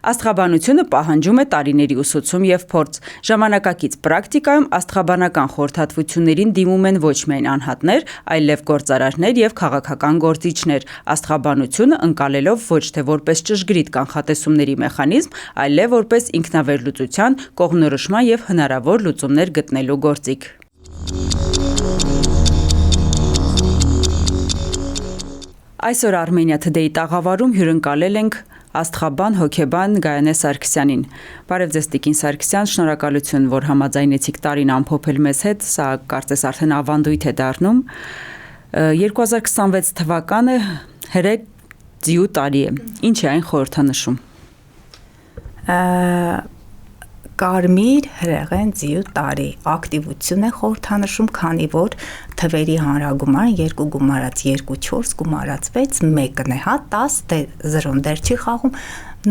Աստղաբանությունը պահանջում է տարիների ուսուցում և փորձ։ Ժամանակակից պրակտիկայում աստղաբանական խորհրդատվություններին դիմում են ոչ միայն անհատներ, այլև գործարարներ և քաղաքական գործիչներ, աստղաբանությունը ընկալելով ոչ թե որպես ճշգրիտ կանխատեսումների մեխանիզմ, այլև որպես ինքնավերլուծության, կողմնորոշման և հնարավոր լուծումներ գտնելու գործիք։ Այսօր Armenia Today տաղավարում հյուրընկալել ենք աստղաբան, հոգեբան Գայանե Սարգսյանին։ Բարև ձեզ Տիկին Սարգսյան, շնորհակալություն, որ համաձայնեցիք տարին ամփոփել մեզ հետ, սա կարծես արդեն ավանդույթ է դառնում։ 2026 թվականը հրեկ ձիու տարի է։ Ինչ է այն խորհրդանշում։ Կարմիր հրեղեն ձիու տարի ակտիվություն է խորհրդանշում, քանի որ թվերի հանրագումարը 2 գումարած 2 4 գումարած 6 1-ն է, 10 դե 0 դեր չի խաղում,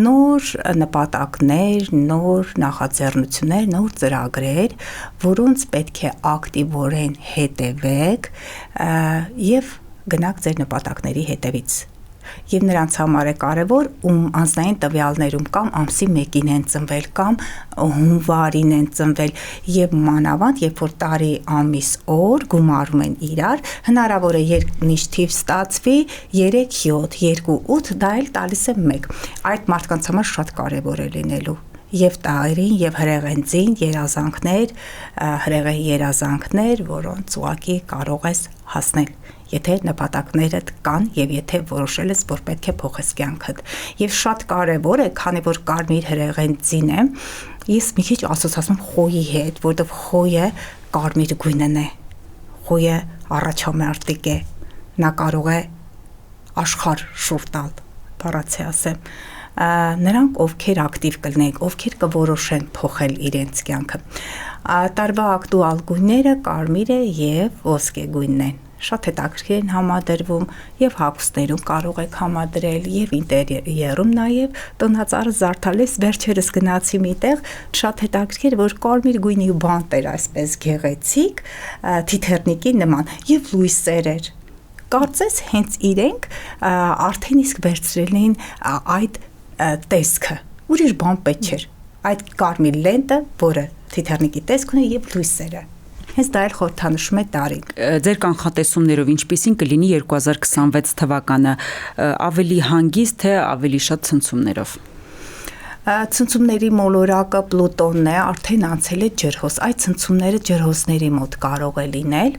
նոր նպատակներ, նոր նախաձեռնություններ, նոր ծրագրեր, որոնց պետք է ակտիվորեն հետևեք եւ գնաք ձեր նպատակների հետևից։ Եվ նրանց համար է կարևոր, ում անձնային տվյալներում կամ ամսի 1-ին են ծնվել կամ հունվարին են ծնվել եւ մանավանդ երբ որ տարի ամիս օր գումարում են իրար, հնարավոր է երկնիշ թիվ ստացվի 3 7 2 8 դա էլ տալիս է 1։ Այդ մարդկանց համար շատ կարևոր է լինելու եւ տարին եւ հրեղենձին երազանքներ, հրեղեն երազանքներ, որոնց ուղղակի կարող ես հասնել, եթե նպատակներդ կան եւ եթե որոշել ես, որ պետք է փոխես կյանքդ։ Եվ շատ կարևոր է, քանի որ կարմիր հրեղենձին է, ես մի քիչ ասոցացնում խոյի հետ, որովհետեւ խոյը կարմիր գույնն է, խոյը առաջամարտիկ է, նա կարող է աշխարհ շուռ տալ, բառացի ասեմ։ Նրանք ովքեր ակտիվ կլինեն, ովքեր կորոշեն փոխել իրենց կյանքը։ Տարվա ակտուալ գույները կարմիրը եւ ոսկե գույնն են։ Շատ հետաքրքիր են համադրվում եւ հագուստներում կարող եք համադրել եւ ինտերիերում նաեւ տնածառը զարդալես վերջերս գնացի միտեղ շատ հետաքրքիր որ կարմիր գույնի բանտ էր այսպես գեղեցիկ թիթեռնիկի նման եւ լույսեր էր կարծես հենց իրենք արդեն իսկ վերցրել էին այդ տեսքը ուրիշ բան պետք չէր այդ կարմիր լենտը որը թիթեռնիկի տեսք ունի եւ լույսերը Հենց դա էլ խորհրդանշում է տարին։ Ձեր կանխատեսումներով ինչպիսին կլինի 2026 թվականը, ավելի հանգիստ թե ավելի շատ ցնցումներով։ Ցնցումների մոլորակը Պլուտոնն է, արդեն անցել է ջրհոս։ Այդ ցնցումները ջրհոսների մոտ կարող է լինել,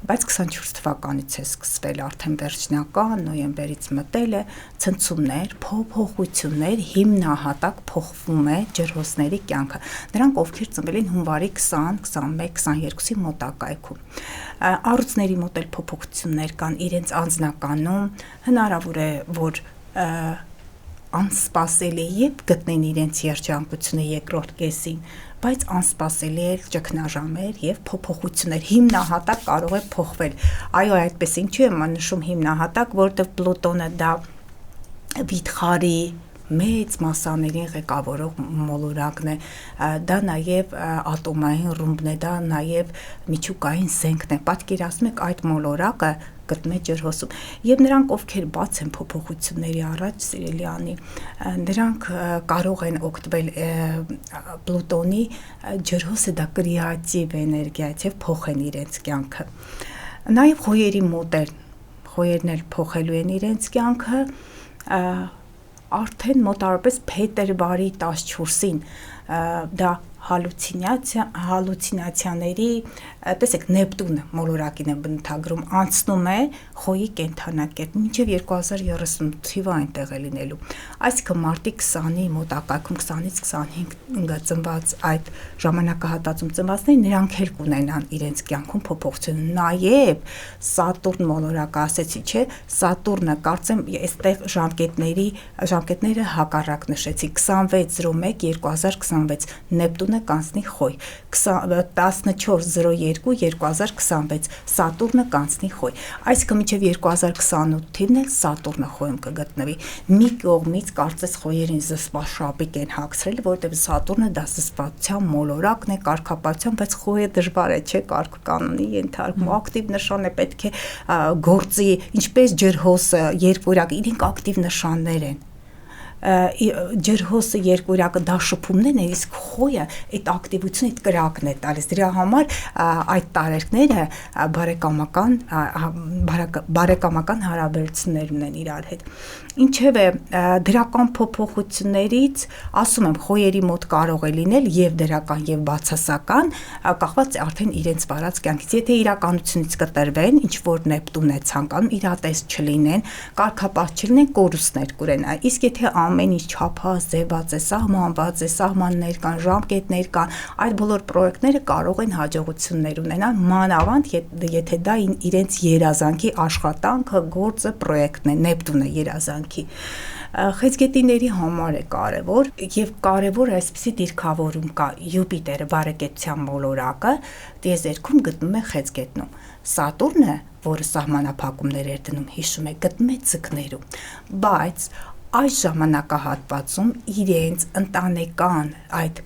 բայց 24 թվականից է սկսվել արդեն վերջնական, նոյեմբերից մտել է ցնցումներ, փոփոխություններ, հիմնահատակ փոխվում է ջրհոսների կյանքը։ Նրանք ովքեր ծնվել են հունվարի 20, 21, 22-ի մոտակայքում։ Առյուծների մոտ էլ փոփոխություններ կան իրենց անձնականում, հնարավոր է, որ անսպասելի երբ գտնեն իրենց երջանկությունը երկրորդ կեսին, բայց անսպասելի է ճգնաժամեր եւ փոփոխություններ հիմնահատակ կարող է փոխվել։ Այո, այդպես ինչու եմ նշում հիմնահատակ, որովհետեւ Պլուտոնը դա վիթխարի մեծ մասաներին ղեկավարող մոլորակն է, դա նաև ատոմային ռումբն է, դա նաև միջուկային զենքն է, պատկերացնում եք այդ մոլորակը գտնվում է ջրհոսում, եւ նրանք ովքեր բաց են փոփոխությունների առաջ, սիրելի անի, նրանք կարող են օգտվել Պլուտոնի ջրհոսը դա կրեատիվ էներգիա է, եւ փոխեն իրենց կյանքը, նաև խոյերի մոդել, խոյերն էլ փոխելու են իրենց կյանքը, արդեն մոտավորապես փետրվարի 14-ին դա հալուցինացիաների, տեսեք, Նեպտունը մոլորակին է բնութագրում, անցնում է խոյի կենդանակերպ, մինչև 2030 թիվը այնտեղ է լինելու։ Այսինքն մարտի 20-ի մոտակայքում 20-ից 25 ծնված այդ ժամանակահատվածում ծնվածները նրանք էլ կունենան իրենց կյանքում փոփոխություն։ Նաև Սատուրն մոլորակը ասեցի, չէ, Սատուրնը կարծեմ այստեղ ժամկետները հակառակ նշեցի 2601-2026 Նեպտունը կանցնի խոյ 1402-2026 Սատուրնը կանցնի խոյ այսինքն մինչև 2028 թիվն էլ Սատուրնը խոյում կգտնվի մի կողմից կարծես խոյերին զսպաշապիկ են հագցրել որովհետև Սատուրնը դա զսպվածության մոլորակն է կարգապահության բայց խոյը դժվար է չէ կարգ-կանոնի ենթարկում ակտիվ նշան է պետք է գործի ինչպես ջրհոսը երկվորյակ իրենք ակտիվ նշաններ են ջրհոսը երկորյակը դա շփումներն է, իսկ խոյը այդ ակտիվությունը այդ կրակն է տալիս։ Դրա համար այդ տարերքները բարեկամական հարաբերություններ ունեն իրար հետ։ Ինչևէ, դրական փոփոխություններից, ասում եմ, խոյերի մոտ կարող է լինել եւ դրական եւ բացասական, կախված արդեն իրենց վարած կյանքից։ Եթե իրականությունից կտրվեն, ինչ որ Նեպտուն է ցանկանում, իրատես չլինեն, կարգապահ չլինեն, կորուստներ կուրեն։ Իսկ եթե ամեն ինչ չափած, ձևած է, սահմանված է, սահմաններ կան, ժամկետներ կան, այդ բոլոր պրոյեկտները կարող են հաջողություններ ունենալ, մանավանդ եթե դա իրենց երազանքի աշխատանքը, գործը, պրոյեկտն է, Նեպտունը երազանքի։ Խեցգետիների համար է կարևոր եւ կարևոր այսպիսի դիրքավորում կա Յուպիտերը բարեկեցության մոլորակը տիեզերքում գտնում է Խեցգետնում։ Սատուրնը, որը սահմանափակումներ էր դնում, հիշում եք, գտնում է Ձկներում, բայց այս ժամանակահատվածում իրենց ընտանեկան այդ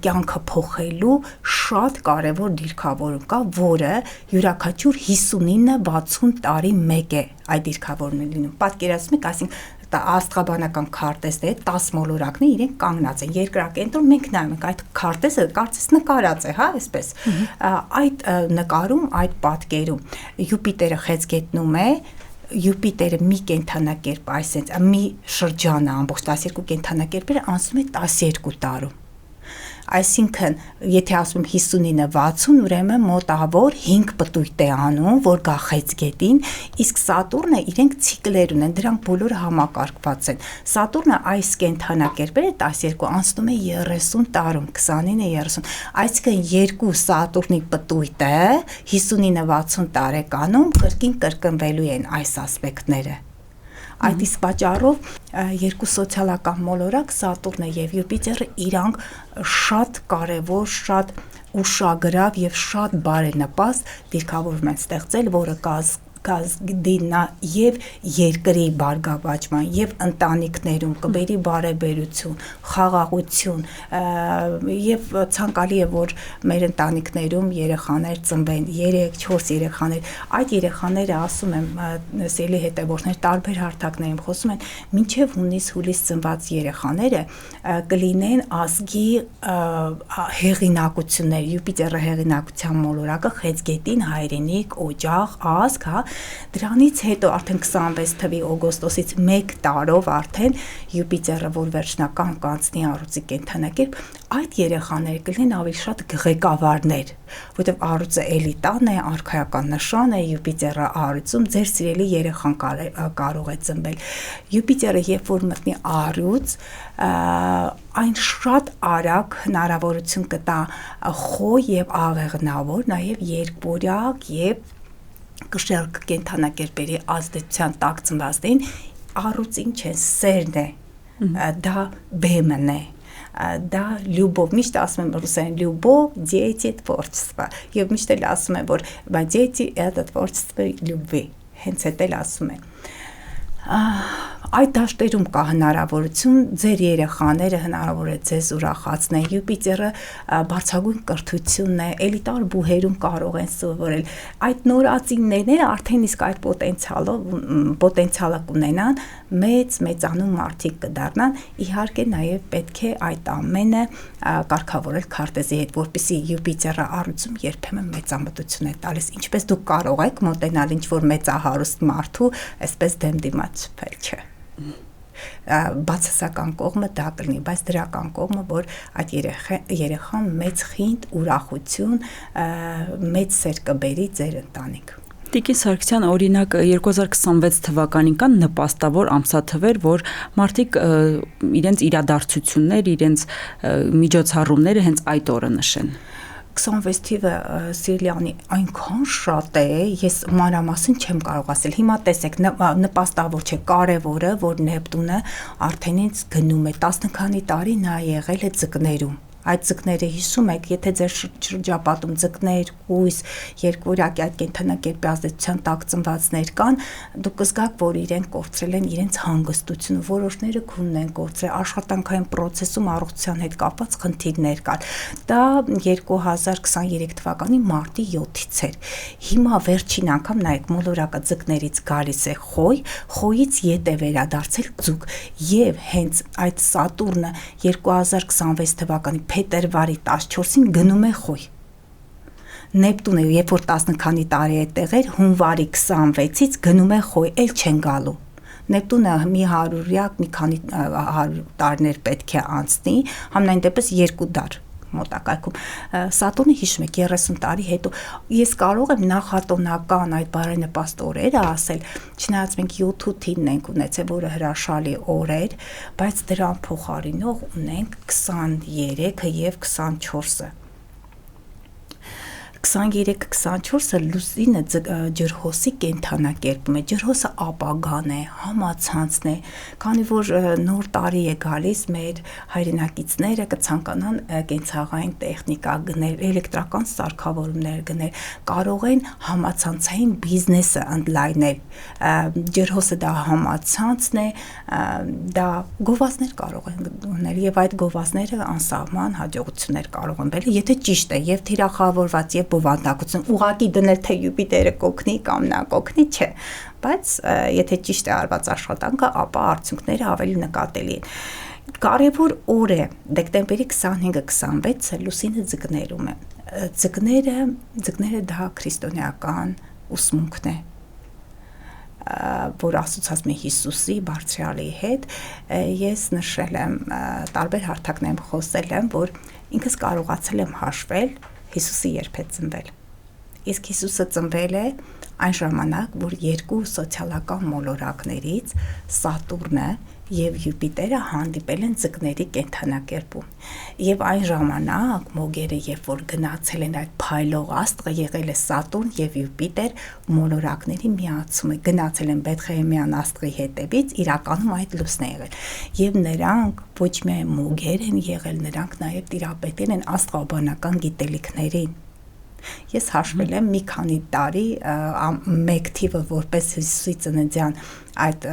կյանքը փոխելու շատ կարևոր դիրքավորում կա, որը յուրաքանչյուր 59-60 տարի մեկ է այդ դիրքավորումն լինում։ Պատկերացնում եք, այսինքն աստղաբանական քարտեզը 10 մոլորակներ իրենք կանգնած են երկրակենտրոն, մենք նայում ենք այդ քարտեզը կարծես նկարած է, հա, այսպես։ Այդ նկարում, այդ պատկերում Յուպիտերը Խեցգետնում է, Յուպիտերը մի կենդանակերպ, այսինքն մի շրջանը ամբողջ 12 կենդանակերպերը անցնում է 12 տարում։ Այսինքն, եթե ասում 59-60, ուրեմն մոտավոր 5 պտույտ է անում, որ գա Խեցգետին, իսկ Սատուրնը իրենք ցիկլեր ունեն, դրանք բոլորը համակարգված են։ Սատուրնը այս կենդանակերպերը 12 անցնում է 30 տարում, 29-30։ Այսինքն երկու Սատուրնի պտույտը 59-60 տարեկանում կրկին կրկնվելու են այս ասպեկտները։ Այդ իսկ պատճառով երկու սոցիալական մոլորակ Սատուրնը եւ Յուպիտերը իրանք շատ կարեւոր, շատ ուշագրավ եւ շատ բարենպաստ դիրքավորում են ստեղծել, որը կդինա եւ երկրի բարգավաճման եւ ընտանիքներում կբերի բարեբերություն, խաղաղություն եւ ցանկալի է որ մեր ընտանիքներում երեխաներ ծնվեն 3-4 երեխաներ այդ երեխաները ասում եմ սիրելի հետևորդներ տարբեր հարթակներում խոսում են մինչեւ հունիս-հուլիս ծնված երեխաները կլինեն ազգի հեղինակություններ Յուպիտերը հեղինակության մոլորակը Խեցգետին հայրենիք օջախ ազգ հա Դրանից հետո արդեն 26 թվականի օգոստոսից 1 տարով արդեն Յուպիտերը որ վերջնական կանցնի առյուծի կենդանակերպ այդ երեխաները կլինեն ավելի շատ ղեկավարներ որովհետև առյուծը էլիտան է արքայական նշան է Յուպիտերը առյուծում ձեր սիրելի երեխան կարող է ծնվել Յուպիտերը երբ որ մտնի առյուծ այն շատ արագ հնարավորություն կտա խոյ եւ աղեղնավոր նաեւ երկբորյակ եւ կշեռք կենդանակերպերի ազդեցության տակ ծնվածներին առյուծ ինչ է սերն է դա բեմն է դա լյուբով միշտ ասում եմ ռուսերեն լյուբով дети творчества եւ միշտ էլ ասում եմ որ բայց дети это творчество любви հենց այդ էլ ասում են այդ դաշտերում կա հնարավորություն ձեր երեխաները հնարավոր է ձեզ ուրախացնեն Յուպիտերը բարձրագույն կրթությունն է էլիտար բուհերում կարող են սովորել այդ նորածինները արդեն իսկ այդ պոտենցիալը կունենան մեծանում մարդիկ կդառնան իհարկե նաև պետք է այդ ամենը կարգավորել քարտեզի հետ որպեսզի Յուպիտերը առյուծում երբեմն մեծամտություն է տալիս ինչպես դուք կարող եք մոտենալ ինչ որ մեծահարուստ մարդու այսպես դեմ դիմաց չփել չէ բացասական կողմը դա կլինի, բայց դրական կողմը, որ այդ երեխան մեծ խինդ, ուրախություն, մեծ սեր կբերի ձեր ընտանիք։ Տիկին Սարգսյան, օրինակ 2026 թվականին կան նպաստավոր ամսաթվեր, որ մարդիկ իրենց իրադարձություններ, իրենց միջոցառումները հենց այդ օրը նշեն։ 26 թիվը Սիրիլյանի այնքան շատ է, ես մանրամասն չեմ կարող ասել։ Հիմա տեսեք, նպաստավոր չէ, կարևորը, որ Նեպտունը արդենից գնում է 10 քանի տարի նա եղել է Ձկներում։ Այդ ձկները հիշում եք, եթե ձեր շրջապատում ձկներ, կույս, երկվորյակի այդ կենդանակերպի ազդեցության տակ ծնվածներ կան, դուք կզգաք, որ իրենք կորցրել են իրենց հանգստությունը, որոշները քունն են կորցրել, աշխատանքային process-ում առողջության հետ կապված խնդիրներ կար։ Դա 2023 թվականի մարտի 7-ից էր։ Հիմա վերջին անգամ նայեք, մոլորակը ձկներից գալիս է խոյից ետ է վերադարձել ձուկ, եւ հենց այդ Սատուրնը 2026 թվականի փետրվարի 14-ին գնում է խոյ։ Նեպտունը, երբ որ 10 քանի տարի է տեղեր, հունվարի 26-ից գնում է խոյ, էլ չեն գալու։ Նեպտունը մի 100-յակ, մի քանի 100 տարիներ պետք է անցնի, համենայն դեպս 2 դար մոտակայքում։ Սատուրնը հիշում եք 30 տարի հետո ես կարող եմ նախատոնական այդ բարենպաստ օրերը ասել, չնայած մենք 7-8-ին ենք ունեցել, որը հրաշալի օր էր, բայց դրան փոխարինող ունենք 23-ը եւ 24-ը։ 23-24-ը լուսինը ջրհոսի կենդանակերպում է, ջրհոսը ապագան է, համացանցն է, քանի որ նոր տարի է գալիս, մեր հայրենակիցները կցանկանան կենցաղային տեխնիկա գնել, էլեկտրական սարքավորումներ գնել, կարող են համացանցային բիզնեսը ընդլայնել, ջրհոսը դա համացանցն է, դա գովազդներ կարող են գնել եւ այդ գովազդները անսահման հաջողություններ կարող են բերել, եթե ճիշտ է եւ թիրախավորված եւ բովանդակություն ուղղակի դնել թե Յուպիտերը կօգնի կամ նա կօգնի, չէ, բայց եթե ճիշտ է արված աշխատանքը, ապա արդյունքները ավելի նկատելի են։ Կարևոր օր է դեկտեմբերի 25-26-ը լուսինը ձկներում է։ Ձկները դա քրիստոնեական ուսմունքն է, որ ասոցացում է Հիսուսի բարձրյալի հետ, ես նշել եմ, տարբեր հարթակներում խոսել եմ, որ ինքս կարողացել եմ հաշվել Հիսուսի երբ է ծնվել։ Իսկ Հիսուսը ծնվել է այն ժամանակ, որ երկու սոցիալական մոլորակներից Սատուրնը եւ Յուպիտերը հանդիպել են ձկների կենդանակերպում։ Եվ այն ժամանակ մոգերը, երբ որ գնացել են այդ փայլող աստղը, եղել է Սատուրն եւ Յուպիտեր մոլորակների միացումը, գնացել են Բեթխեհեմյան աստղի հետևից, իրականում այդ լուսն է եղել։ Եվ նրանք ոչ միայն մոգեր են եղել, նրանք նաեւ տիրապետել են աստղաբանական գիտելիքներին։ Ես հաշվել եմ մի քանի տարի մեկ թիվը որպես Հիսուսի ծննդյան այդ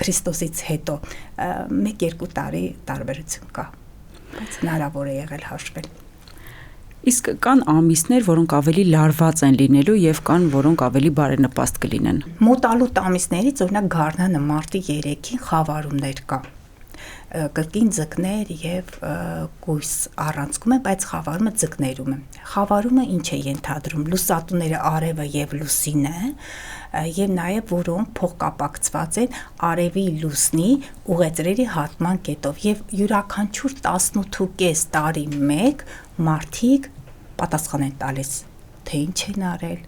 Քրիստոսից հետո 1-2 տարի տարբերություն կա, բայց հնարավոր է եղել հաշվել։ Իսկ կան ամիսներ, որոնք ավելի լարված են լինելու եւ կան, որոնք ավելի բարենպաստ կլինեն։ Մոտալուտ ամիսներից օրինակ գարնանը մարտի 3-ին խավարումներ կա։ Կրկին ձկներ եւ կույս առանցքում է, բայց խավարումը ձկներում է։ Խավարումը ինչ է ենթադրում։ Լուսատուները արևը եւ լուսինը եւ նաեւ որոնք փոխկապակցված են արևի լուսնի ուղեծրերի հատման կետով եւ յուրաքանչյուր 18.5 տարի մեկ մարդիկ պատասխան են տալիս, թե ինչ են արել,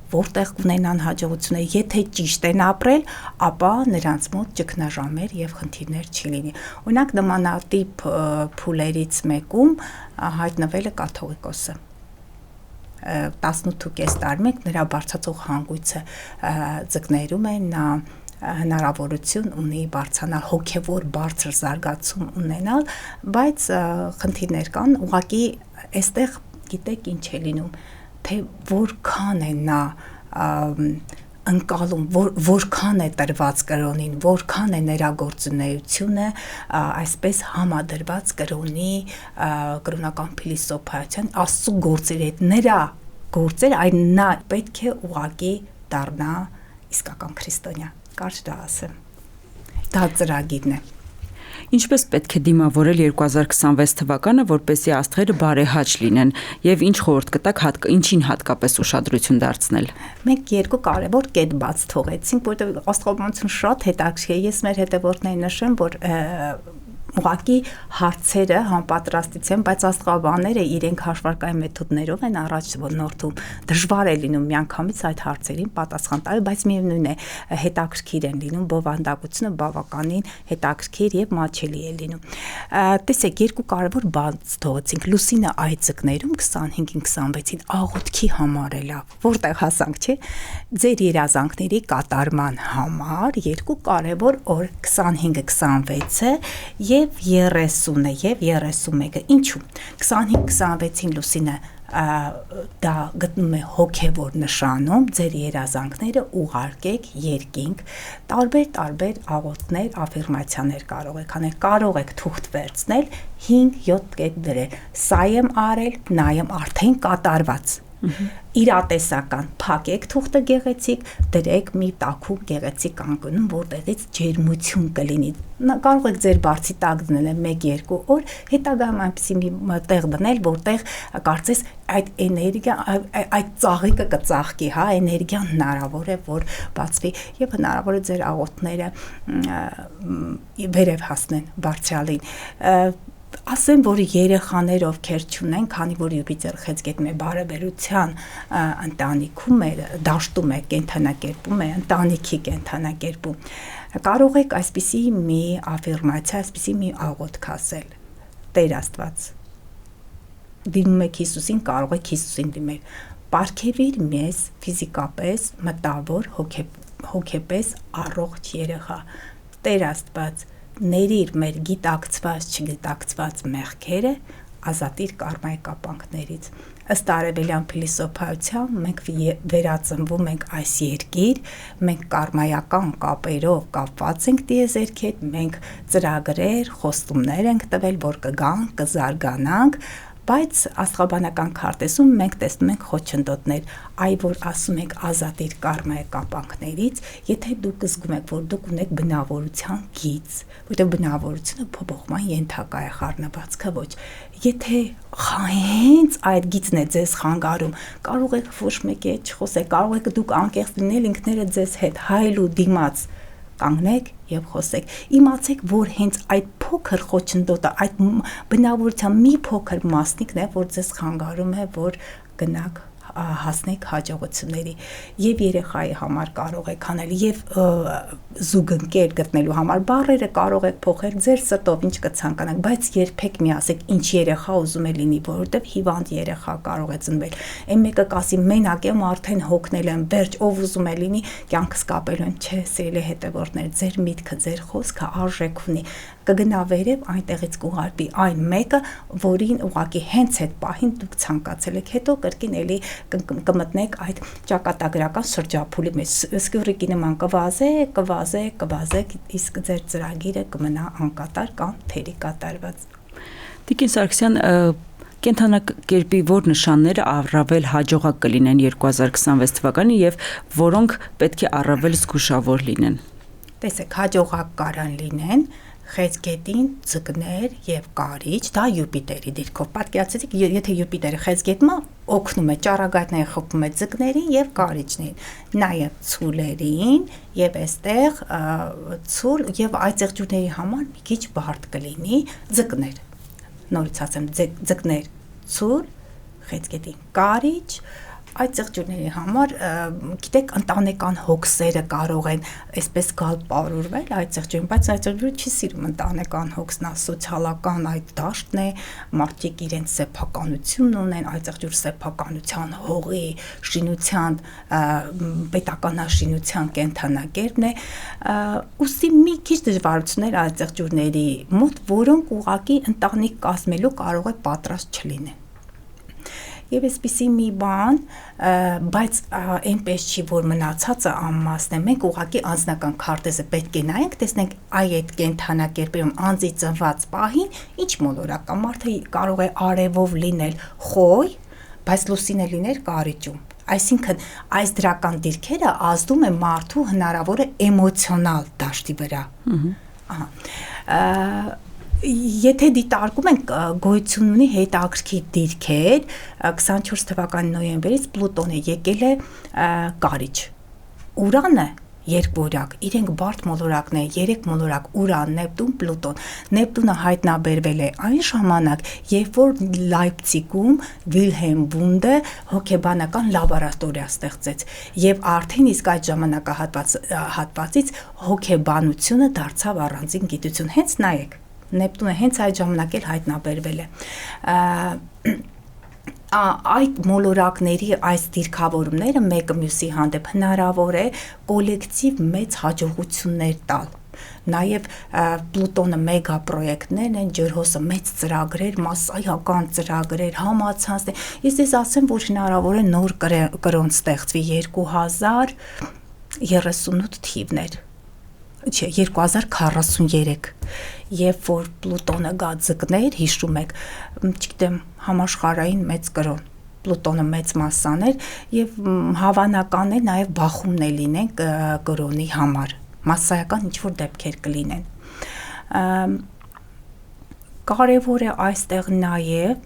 որտեղ ունենան հաջողություններ, եթե ճիշտ են ապրել, ապա նրանց մոտ ճգնաժամեր եւ խնդիրներ չի լինի։ Օրինակ նմանատիպ փուլերից մեկում հայտնվել է կաթողիկոսը 18.5 տարի մեկ նրա բարձրացող հանգույցը ձկներում է, նա հնարավորություն ունի բարձրանալ հոգևոր բարձր զարգացում ունենալ, բայց խնդիրներ կան, ուղղակի այստեղ գիտեք ինչ է լինում, թե որքան է նա ընկալում, որքան է տրված կրոնին, որքան է նրա գործունեությունը այսպես համադրված կրոնի կրոնական փիլիսոփայության Աստծո գործերի հետ, նրա գործեր, այն նա պետք է ուղղակի դառնա իսկական քրիստոնյա, կարճ դա ասեմ, դա ծրագիրն է։ Ինչպես պետք է դիմավորել 2026 թվականը, որպեսզի աստղերը բարեհաճ լինեն եւ ինչ խորհուրդ կտաք ինչին հատկապես ուշադրություն դարձնել։ Մենք երկու կարևոր կետ բաց թողեցինք, որտեղ աստղաբանությունը շատ հետաքրքիր է։ Ես մեր հետևորդներին նշեմ, որ ուղղակի հարցերը համապատրաստից են, բայց աստղաբանները իրենք հաշվարկային մեթոդներով են առաջ ոնորթում։ Դժվար է լինում միանգամից այդ հարցերին պատասխան տալ, բայց միևնույն է հետաքրքիր են լինում, բովանդակությունը բավականին հետաքրքիր եւ մաչելի է լինում։ Տեսեք, երկու կարևոր բաց թողեցինք։ Լուսինը այդ ձկներում 25-ին 26-ին աղոթքի համար է լավ։ Որտեղ հասանք, չէ՞։ Ձեր երազանքների կատարման համար երկու կարևոր օր 25-26-ը եւ եւ 30-ը եւ 31-ը։ Ինչու՞։ 25-26-ին Լուսինը դա գտնում է հոգևոր նշանում, ձեր երազանքները ուղարկեք երկինք, տարբեր աղոթներ, աֆիրմացիաներ կարող եք անել, կարող եք թուղթ վերցնել, 5-7 կետ դրել, սա եմ արել, նա եմ արդեն կատարված։ Իրատեսական փակեք թուղթը գեղեցիկ, դրեք մի տաքուկ գեղեցիկ անկյունում, որտեղից ջերմություն կլինի։ Կարող եք ձեր բարձի տակ դնել 1-2 օր, հետագայում այնպեսի մի տեղ դնել, որտեղ կարծես այդ էներգիա, այդ ծաղիկը կծաղկի, հա, էներգիան հնարավոր է, որ բացվի եւ հնարավոր է ձեր աղոթները վերև հասնեն բարձրալին։ Ասեմ, որ երեխաներ ովքեր չունեն, քանի որ Յուպիտեր խեցգետնի բարեբերության ընտանիքում է, դաշտում է, կենթանակերպում է, ընտանիքի կենթանակերպում, կարող եք այսպիսի մի աֆիրմացիա, այսպիսի մի աղոթք ասել. Տեր Աստված, դիմում եք Հիսուսին, կարող եք Հիսուսին դիմել, պարգևիր մեզ ֆիզիկապես, մտավոր, հոգեպես առողջ երեխա, Տեր Աստված, ներիր մեր գիտակցված, չգիտակցված մեղքերը, ազատիր կարմայի կապանքներից։ Ըստ արևելյան փիլիսոփայության մենք վերածնվում ենք այս երկիր, մենք կարմայական կապերով կապված ենք տիեզերքի հետ, մենք ծրագրեր, խոստումներ ենք տվել, որ կգան, կզարգանանք, բայց աստղաբանական քարտեզում մենք տեսնում ենք խոչընդոտներ, այ որ ասում եք ազատիր կարմայի կապանքներից, եթե դուք զգում եք, որ դուք ունեք բնավորության գիծ, որտեղ բնավորությունը փոփոխման ենթակա է, խառնվածքը ոչ, եթե հենց այդ գիծն է ձեզ խանգարում, կարող եք ոչ մեկի հետ չխոսեք, կարող եք դուք անկեղծ լինել ինքներդ ձեզ հետ, հայելու դիմաց կանգնեք եւ խոսեք, իմացեք, որ հենց այդ փոքր խոչընդոտը, այդ բնավորության մի փոքր մասնիկն է, որ ձեզ խանգարում է, որ գնաք հասնեք հաջողությունների եւ երեխայի համար կարող եք անել եւ զուգընկեր գտնելու համար բառերը կարող եք փոխել ձեր սրտով ինչ կցանկանաք, բայց երբեք մի ասեք ինչ երեխա ուզում է լինի, որովհետեւ հիվանդ երեխա կարող է ծնվել։ Այն մեկը կասի մենակ եմ, արդեն հոգնել եմ, վերջ ով ուզում է լինի, կյանքս կապելու եմ, չէ, սիրելի հետևորդներ, ձեր միտքը, ձեր խոսքը արժեք ունի, կգնա վերև, այնտեղից կուղարկվի այն մեկը, որին ուղղակի հենց այդ պահին դուք ցանկացել եք, հետո կրկին էլի կմտնեք այդ ճակատագրական շրջափուլի մեջ, սկյուռիկի նման կվազեք, իսկ ձեր ծրագիրը կմնա անկատար կամ թերի կատարված։ Տիկին Սարգսյան, կենթանակերպի որ նշանները առավել հաջողակ կլինեն 2026 թվականին եւ որոնք պետք է առավել զգուշավոր լինեն։ Տեսեք, հաջողակ կարան լինեն խեցգետին ձկներ եւ կարիճ, դա Յուպիտերի դիրքով։ Պատկերացրեք, եթե Յուպիտերը խեցգետնա օգնում է ճառագայթները խփում է ձկներին եւ կարիճներին, նաեւ ցուլերին եւ այստեղ ցուլ եւ այծեղջյուրների համար մի քիչ բարդ կլինի ձկներ։ Նորից ասեմ, ձկներ, ցուլ, խեցգետին կարիճ, այդ ծեղջուրների համար, գիտեք, ընտանեկան հոգսերը կարող են այսպես գալ պարուրվել այդ ծեղջուրին, բայց այդ ծեղջուրը չի սիրում ընտանեկան հոգսն, սոցիալական այդ դաշտն է, մարդիկ իրենց սեփականությունն ունեն, այդ ծեղջուրը սեփականության, հողի, շինության, պետականաշինության կենթանակերպն է, ուստի մի քիչ դժվարություններ այդ ծեղջուրների մոտ, որոնք ուղղակի ընտանիք կազմելու կարող է պատրաստ չլինեն։ Եվ այսպիսի մի բան, բայց այնպես չի, որ մնացածը անմասն է, մենք ուղղակի անձնական քարտեզը պետք է նայենք, տեսնենք այդ կենթանակերպերում անձի ծնված պահին ինչ մոլորակ կա, մարդը կարող է արևով լինել խոյ, բայց լուսինը լիներ կարիճում, այսինքն այս դրական դիրքերը ազդում են մարդու հնարավոր է էմոցիոնալ դաշտի վրա։ Եթե դիտարկում ենք գոյություն ունի հետաքրքիր դիրքեր, 24 թվականի նոյեմբերից Պլուտոնը եկել է կարիճ, Ուրանը երկվորյակ, իրենք բարդ մոլորակն է, 3 մոլորակ, Ուրան, Նեպտուն, Պլուտոն, Նեպտունը հայտնաբերվել է այն ժամանակ, երբ որ Լայպցիգում Վիլհելմ Վունդը հոգեբանական լաբորատորիա ստեղծեց, եւ արդեն իսկ այդ ժամանակահատվածից հոգեբանությունը դարձավ առանձին գիտություն, հենց նայեք Նեպտունը հենց այդ ժամանակ էլ հայտնաբերվել է։ Այդ մոլորակների այս դիրքավորումները մեկը մյուսի հանդեպ հնարավոր է կոլեկտիվ մեծ հաջողություններ տալ։ Նաև Պլուտոնը մեգա պրոյեկտներն են, ջրհոսը մեծ ծրագրեր, մասսայական ծրագրեր, համացանցներ։ Ես ասեմ, որ հնարավոր է նոր կրոն ստեղծվի 2038 թիվներ։ Չէ, 2043, երբ որ Պլուտոնը գա ձկներ, հիշում եք, չգիտեմ, համաշխարհային մեծ կրոն, Պլուտոնը մեծ մասսաներ եւ հավանական է նաեւ բախումներ լինեն կրոնի համար, մասսայական ինչ-որ դեպքեր կլինեն։ Կարևոր է այստեղ նաեւ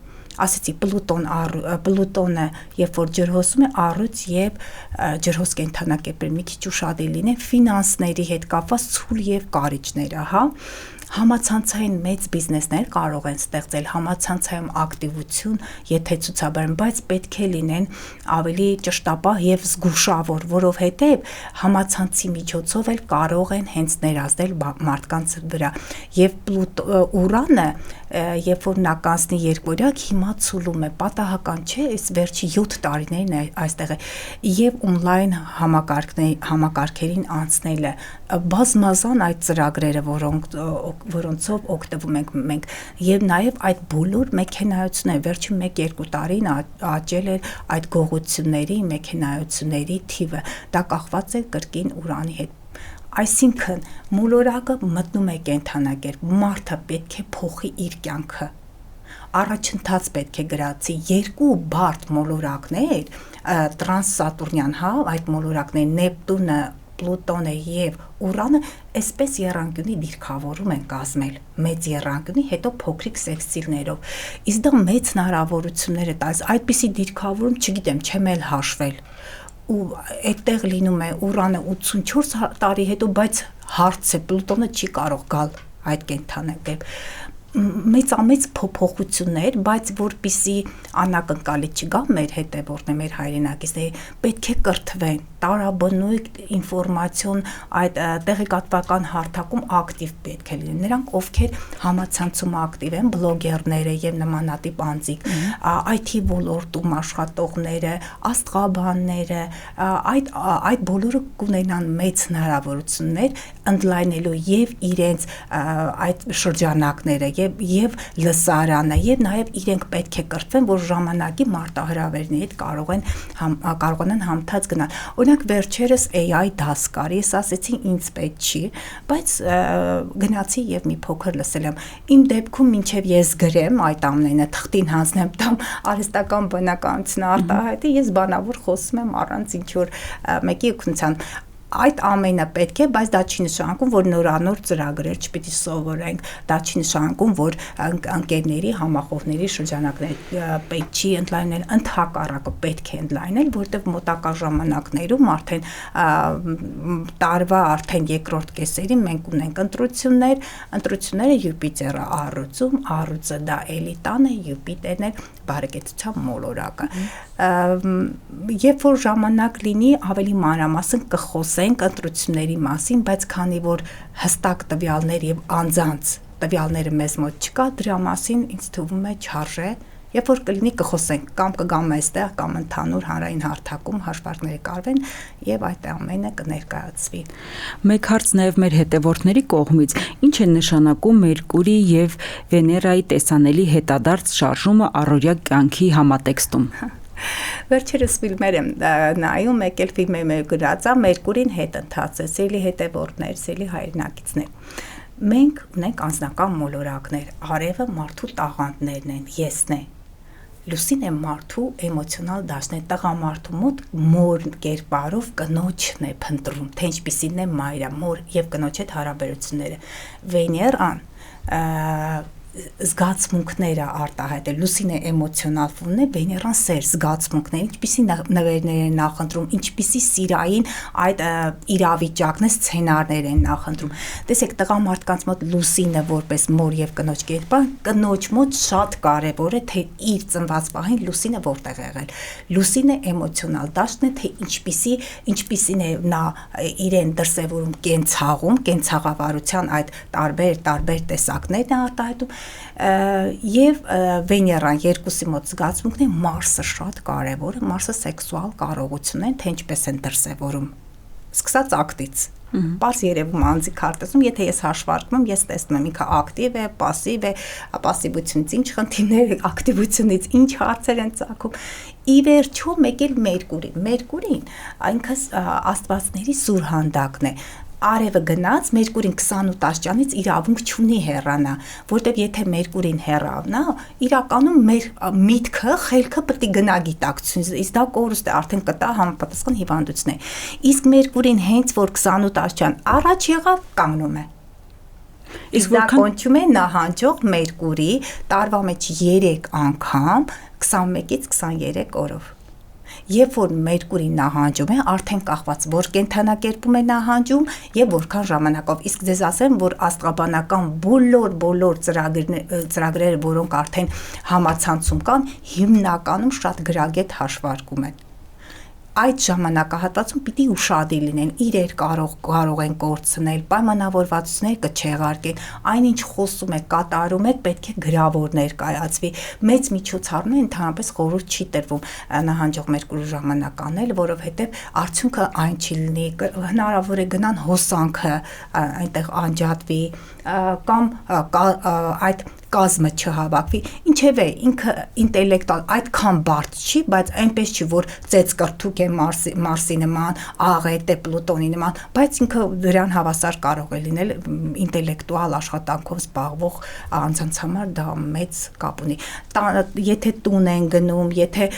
ասեցի Պլուտոնը, երբ որ ջրհոսում է առյուծ եւ ջրհոս կենդանակերպեր մի քիչ ուշադիր լինեն ֆինանսների հետ կապված ցուլ եւ կարիճները, հա, համացանցային մեծ բիզնեսներ կարող են ստեղծել, համացանցային ակտիվություն, եթե ցուցաբերեն, բայց պետք է լինեն ավելի ճշտապահ եւ զգուշավոր, որովհետեւ համացանցի միջոցով էլ կարող են հենց ներազդել մարդկանց վրա եւ Ուրանը, երբ որ նա կանցնի երկօրյակ, հիմա ցուլում է, պատահական չէ, այս վերջի 7 տարիներին այստեղ է եւ on-line համակարգերին անցնելը, բազմազան այդ ծրագրերը, որոնցով օգտվում ենք մենք եւ նաեւ այդ բոլոր մեքենայությունները վերջին 1-2 տարին աճել էր այդ գողությունների, մեքենայությունների թիվը, դա կախված է կրկին Ուրանի հետ։ Այսինքն մոլորակը մտնում է կենդանակերպ, մարդը պետք է փոխի իր կյանքը, առաջընթաց պետք է գրացի, 2 բարդ մոլորակներ, տրանսսատուրնյան, հա, այդ մոլորակներ, Նեպտունը, Պլուտոնը եւ Ուրանը այսպես եռանկյունի դիրքավորում են կազմել, մեծ եռանկյունի, հետո փոքրիկ սեքսիլներով, իսկ դա մեծ հնարավորություններ է տալիս, այդպիսի դիրքավորում, չգիտեմ, չեմ էլ հաշվել, ու այդտեղ լինում է Ուրանը 84 տարի հետո, բայց հարց է, Պլուտոնը չի կարող գալ այդ կենդանակերպ, մեծ փոփոխություններ, բայց որպիսի անակնկալի չգա մեր հետևորդներ, մեր հայրենակիցներ, պետք է կրթվեն, տարաբնույթ ինֆորմացիոն այդ տեղեկատվական հարթակում ակտիվ պետք է լինեն, նրանք ովքեր համացանցում ակտիվ են, բլոգերները եւ նմանատիպ անձիկ, IT ոլորտում աշխատողները, աստղաբանները, այդ բոլորը կունենան մեծ հնարավորություններ ընդլայնելու եւ իրենց այդ շրջանակները եւ լսարանը եւ նաեւ իրենք պետք է կրթվեն, որ ժամանակի մարտահրավերների հետ կարողանան համթած գնալ։ Օրինակ վերջերս AI դաս կար, ես ասեցի ինձ պետք չի, բայց գնացի եւ մի փոքր լսել եմ։ Իմ դեպքում մինչեւ ես գրեմ այդ ամենը, թղթին հանձնեմ տամ արհեստական բնականությունը արտահայտի, ես բանավոր խոսում եմ առանց ինչ որ մեկի օգնության։ Այդ ամենը պետք է, բայց դա չի նշանակում, որ նորանոր ծրագրեր չպիտի սովորենք, դա չի նշանակում, որ ընկերների, համախոհների շրջանակներ պետք չի ընդլայնել, ընդհակառակը պետք է ընդլայնել, որտեղ մոտակա ժամանակներում արդեն տարվա արդեն երկրորդ կեսերին մենք ունենք ընտրությունները Յուպիտերը առյուծում, առյուծը դա էլիտան է, Յուպիտերն է բարեկեցության մոլորակը։ Երբ որ ժամանակ լինի, ավելի մանրամասն կխոսենք ընտրությունների մասին, բայց քանի որ հստակ տվյալներ եւ անձանց տվյալները մեզ մոտ չկա, դրա մասին ինձ թվում է չարժե, երբ որ կլինի կխոսենք, կամ կգամ այստեղ, կամ ընդհանուր հանրային հարթակում հաշվարկները կարվեն եւ այդ ամենը կներկայացվի։ Մեկ հարց նաեւ մեր հետևորդների կողմից, ինչ է նշանակում Մերկուրի եւ Վեներայի տեսանելի հետադարձ շարժումը առօրյա կյանքի համատեքստում։ Վերջերս ֆիլմեր եմ նայում, եկել ֆիլմը գրած է Մերկուրին հետ ընթացել, սիրելի հետևորդներ, սիրելի հայրենակիցներ։ Մենք ունենք անձնական մոլորակներ, արևը մարդու տաղանդներն են, եսն է։ Լուսինը մարդու էմոցիոնալ դաշտն է, տղամարդու մոտ մոր կերպարով կնոջն է փնտրում, թե ինչպիսին է մայրը, մոր եւ կնոջ հետ հարաբերությունները։ Վեներան զգացմունքները արտահայտել, Լուսինը էմոցիոնալ ֆոնն է, Վեներան սեր զգացմունքներ, ինչպիսի նվերներ են նախընտրում, ինչպիսի սիրային այդ իրավիճակն է, սցենարներ են նախընտրում։ Տեսեք, տղամարդկանց մոտ Լուսինը որպես մոր եւ կնոջ կերպար, կնոջ մոտ շատ կարեւոր է, թե իր ծնված պահին Լուսինը որտեղ է եղել։ Լուսինը էմոցիոնալ դաշտն է, թե ինչպիսին է նա իրեն դրսևորում կենցաղավարության այդ տարբեր տեսակներն է արտահայտում։ Եվ Վեներան երկուսի մոտ զգացմունքն է, Մարսը շատ կարևոր է, Մարսը սեքսուալ կարողություն է, թե ինչպես են դրսևորում սկսած ակտից։ Պարզ երևում անձի քարտեզում, եթե ես հաշվարկում եմ, ես տեսնում եմ ինքը ակտիվ է, պասիվ է, պասիվությունից ինչ խնդիրներ, ակտիվությունից ինչ հարցեր են ծագում։ Ի վերջո մեկ էլ Մերկուրին, այնքը աստվածների սուրհանդակն է։ Արևը գնաց, Մերկուրին 28 աստիճանից իրավունք չունի հեռանա, որտեղ եթե Մերկուրին հեռանա, իրականում մեր միտքը, խելքը պետք է գնա գիտակցություն, իսկ դա կորուստ է, արդեն կտա համապատասխան հիվանդություն է։ Իսկ Մերկուրին հենց որ 28 աստիճան առաջ եղավ, կանգնում է։ Իսկ դա կոչվում է նահանջող Մերկուրի տարվա մեջ 3 անգամ 21-ից 23 օրով։ Երբ որ Մերկուրին նահանջում է, արդեն կախված որ կենթանակերպում է նահանջում եւ որքան ժամանակով։ Իսկ ձեզ ասեմ, որ աստղաբանական բոլոր ծրագրերը, որոնք արդեն համացանցում կան, հիմնականում շատ գրագետ հաշվարկում են։ Այդ ժամանակահատվածում պիտի ուշադիր լինեն, իրեր կարող են կորցնել, պայմանավորվածություններ կչեղարկեն, այնինչ խոսում եք, կատարում եք, պետք է գրավոր ներկայացվի։ Մեծ միջոցառումներ ընդհանրապես խորհուրդ չի տրվում նահանջող Մերկուրի ժամանակ անել, որովհետև արդյունքը այն չի լինի, հնարավոր է գնան հոսանքը այնտեղ անջատվի կամ այդ կազմը չհավաքվի, ինչևէ ինքը ինտելեկտուալ այդքան բարդ չի, բայց այնպես չի, որ ծեծ կրթուկ է Մարսի նման, աղետ է Պլուտոնի նման, բայց ինքը դրան հավասար կարող է լինել ինտելեկտուալ աշխատանքով զբաղվող անձանց համար դա մեծ կապ ունի։ Եթե տուն են գնում, եթե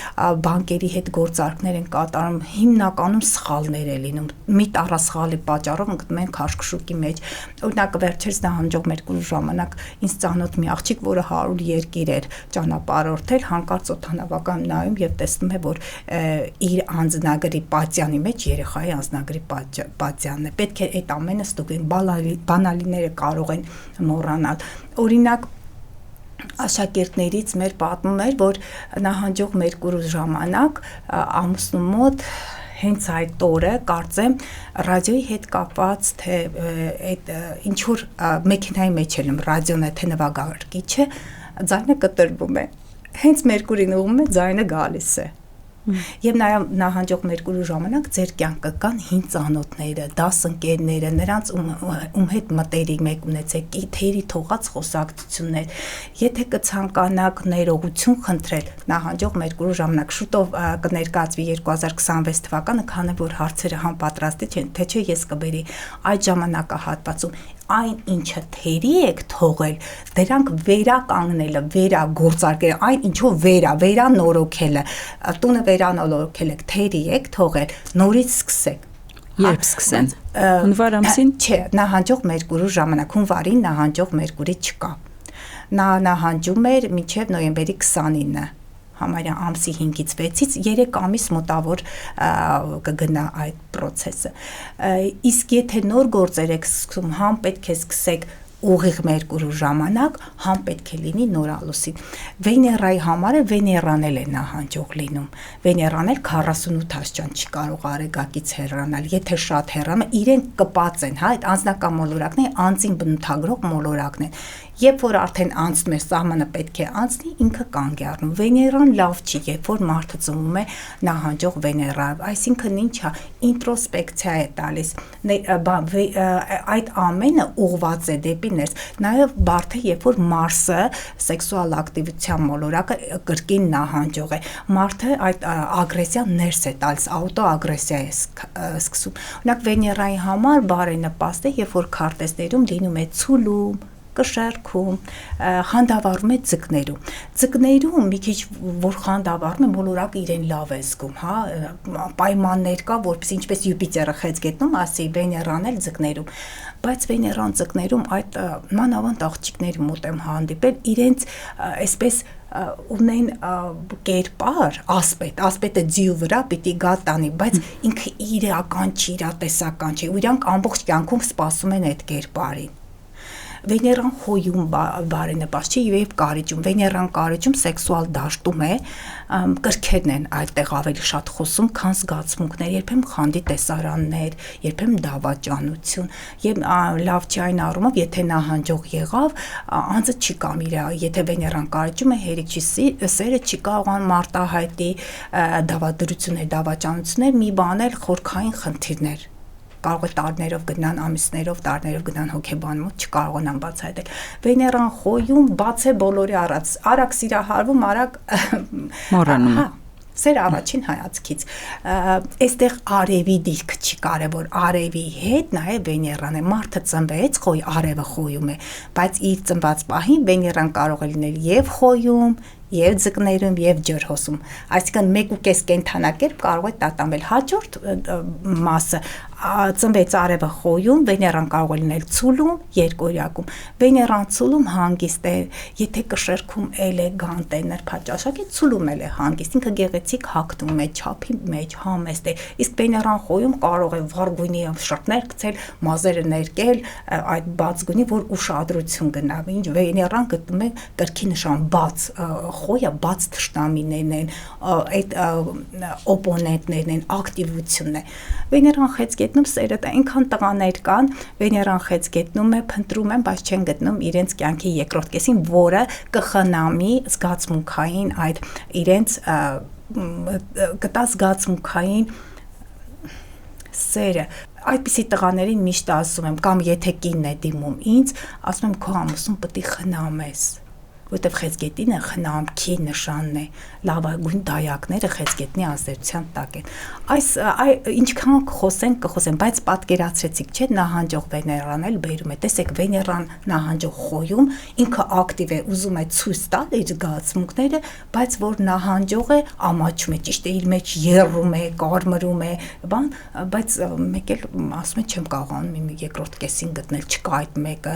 բանկերի հետ գործարքներ են կատարում, հիմնականում սխալներ է լինում։ Մի տառասխալի պատճառով ընկնում են քաշքշուկի մեջ։ Օրինակ վերջերս նահանջող Մերկուրի ժամանակ ինձ ծանոթ մի աղջիկ, որը 100 երկիր էր ճանապարհորդել, հանկարծ օդանավակայանում նայում եւ տեսնում է, որ իր անձնագրի պատյանի մեջ երեխայի անձնագրի պատյանն է։ Պետք է այդ ամենը ստուգեն, բանալիները կարող են մոռանալ։ Օրինակ աշակերտներից մեր պատմում էր, որ նահանջող Մերկուրի ժամանակ ամուսնու մոտ հենց այդ օրը կարծեմ ռադիոյի հետ կապված թե այդ ինչ որ մեքենայի մեջ եմ ռադիոն է թե նվագարկիչը ձայնը կտրվում է հենց Մերկուրին ուղում է ձայնը գալիս է Եվ նահանջող Մերկուրի ժամանակ ձեր կյանքը կան հին ծանոթները, դասընկերները, նրանց ում հետ մտերիմ եք ունեցեք, թերի թողած խոսակցություններ։ Եթե կցանկանաք ներողություն խնդրել նահանջող Մերկուրի ժամանակ, շուտով կներկայացվի 2026 թվականը, քանի որ հարցերը համապատրաստի չեն, թե չէ ես կբերի այդ ժամանակահատվածում այն ինչը թերի եք թողել, դրանք վերականգնելը, վերագործարկելը, այն ինչով վերանորոգելը, տունը վերանորոգել եք, թերի եք թողել, նորից սկսեք։ Երբ սկսեն։ Հունվար ամսին։ Չէ, նահանջող Մերկուրի ժամանակ, հունվարին նահանջող Մերկուրի չկա։ Նա նահանջում էր մինչև նոյեմբերի 29-ը։ Համարյա ամսի 5-ից 6-ից 3 ամիս մոտավոր կգնա այդ process-ը։ Իսկ եթե նոր գործեր եք սկսում, համ պետք է սկսեք ուղիղ Մերկուրի ժամանակ, համ պետք է լինի նորալուսին։ Վեներայի համար Վեներան էլ է նահանջող լինում։ Վեներան էլ 48 աստիճան չի կարող արեգակից հեռանալ։ Եթե շատ հեռանում, իրենք կպած են, հա, այդ անձնական մոլորակն է, անձին բնութագրող մոլորակն է։ Երբ որ արդեն անցնում է սահմանը պետք է անցնի, ինքը կանգ է առնում։ Վեներան լավ չի, երբ որ մարդը ծնվում է նահանջող Վեներա, այսինքն ինչա, ինտրոսպեկցիա է տալիս։ Այդ ամենը ուղղված է դեպի ներս։ Նաև բարդ է, երբ որ Մարսը սեքսուալ ակտիվության մոլորակը կրկին նահանջող է։ Մարդը այդ ագրեսիան ներս է տալիս, աուտոագրեսիա է սկսում։ Օրինակ Վեներայի համար բարենպաստ է, երբ որ քարտեզներում լինում է ցուլում, կշեռքում, խանդավառում է ձկներում։ Ձկներում մի քիչ որ խանդավառում է, մոլորակը իրեն լավ է զգում, հա, պայմաններ կա, որպես ինչպես Յուպիտերը խեց գետնում, ասի Վեներան էլ ձկներում, բայց Վեներան ձկներում այդ մանավանդ աղջիկների մոտ եմ հանդիպել, իրենց այսպես ունեն կերպար, ասպետը ձիու վրա պիտի գա տանի, բայց ինքը իրական չի, իրատեսական չի, ու իրանք ամբողջ կյանքում սպասում են այդ կերպարին։ Վեներան խոյում բարենպաստ չի եւ կարիճում, Վեներան կարիճում սեքսուալ դաշտում է, կրքերն են այդտեղ ավելի շատ խոսում, քան զգացմունքներ, երբեմն խանդի տեսարաններ, երբեմն դավաճանություն, եւ լավ չի այն առումով, եթե նահանջող եղավ, անձը չի կամ իր, եթե Վեներան կարիճում է, հերիք չի սերը չի կարողանում մարտահայտի, դավադրություններ, դավաճանություններ, մի բան էլ խորքային խնդիրներ կարող է տարիներով գնան, ամիսներով, տարիներով գնան հոգեբան մոտ, չկարողանան բացահայտել։ Վեներան խոյում բաց է բոլորի արագ սիրահարվում, արագ մոռանում։ Սեր առաջին հայացքից, այստեղ արևի դիրքը չի կարևոր, արևի հետ նաև Վեներան է, մարդը ծնվեց, արևը խոյում է, բայց իր ծնված պահին Վեներան կարող է լինել եւ խոյում, եւ ձկներում, եւ ջրհոսում, այսինքն 1.5 կենդանակերպ կարող է տատանվել։ Հաջորդ մասը ծնվեց արևը խոյում, Վեներան կարող է լինել ցուլում, երկօրյակում, Վեներան ցուլում հանգիստ է, եթե կշերքում էլեգանտ է, նրբաճաշակ է, ցուլում է հանգիստ, ինքը գեղեցիկ հագնում է, չափի մեջ համեստ է, իսկ Վեներան խոյում կարող է վառ գույնի շրթներ գցել, մազերը ներկել, այդ բաց գույնի, որ ուշադրություն գնա, ինչ Վեներան գտնում է կրքի նշան բաց, խոյը բաց թշնամիներն են, այդ օպոնենտներն են, ակտիվությունն է։ Վեներան խեց գետնում սերը, այնքան տղաներ կան, Վեներան խեց գետնում է, փնտրում են, բայց չեն գտնում իրենց կյանքի երկրորդ կեսին, որը կխնամի զգացմունքային այդ իրենց կտա զգացմունքային սերը։ Այդպիսի տղաներին միշտ ասում եմ, կամ եթե կինն է դիմում ինձ, ասում եմ քո ամուսնուն պետք է խնամես, որտեվ խեցգետինը խնամքի նշանն է, լավագույն դայակները խեցգետնի ազդեցության տակ են։ Այս ինչքան կխոսենք, բայց պատկերացրեցիք, չէ՞, նահանջող Վեներան էլ բերում է, տեսեք, Վեներան նահանջող խոյում ինքը ակտիվ է, ուզում է ցույց տալ իր զգացմունքները, բայց որ նահանջող է, ամաչում է, ճիշտ է, իր մեջ եռում է, կարմրում է, բայց մեկ էլ ասում է չեմ կարողանում իմ երկրորդ կեսին գտնել, չկա այդ մեկը,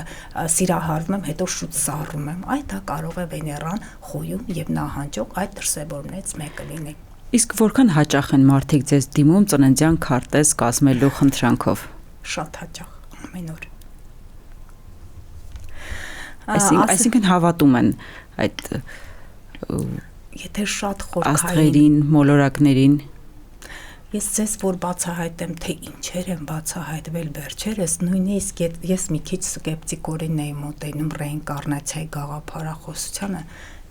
սիրահարվում եմ, հետո շուտ սառում եմ, այդ դա կարող է Վեներան խոյում եւ նահանջող այդ դրսևորումներից մեկը լինի։ Իսկ որքան հաճախ են մարդիկ ձեզ դիմում ծննդյան քարտեզ կազմելու խնդրանքով։ Շատ հաճախ, ամեն օր։ Այսինքն հավատում են այդ եթե շատ խորքային աստղերին, մոլորակներին։ Ես ձեզ որ բացահայտեմ, թե ինչեր են բացահայտվել վերջերս, նույնիսկ ես մի քիչ սկեպտիկորեն էի մոտենում ռեինկարնացիայի գաղափարախոսությանը,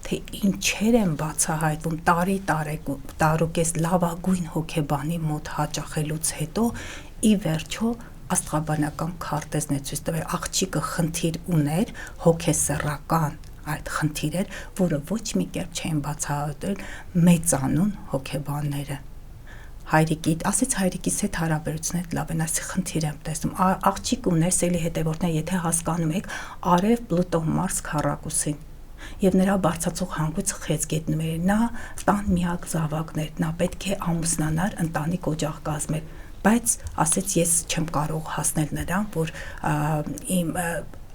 թե ինչեր են բացահայտվում տարուկես լավագույն հոգեբանի մոտ հաճախելուց հետո, ի վերջո աստղաբանական քարտեզն է ցույց տվել, աղջիկը խնդիր ուներ, հոգեսեռական այդ խնդիրեր, որը ոչ մի կերպ չէին բացահայտել մեծանուն հոգեբանները։ Ասեց հայրիկիս հետ հարաբերությունները լավ են, այսի խնդիր եմ տեսնում, աղջիկ ուներ սելի հետևորդներ, եթե հասկանում եք, արև Պլուտոն Մարս քառակուսին, եւ նրա բարձրացող հանգույցը խեցգետնում էր, նա տան միակ զավակն էր, նա պետք է ամուսնանար, ընտանիք օջախ կազմել, բայց ասեց ես չեմ կարող հասնել նրան, որ իմ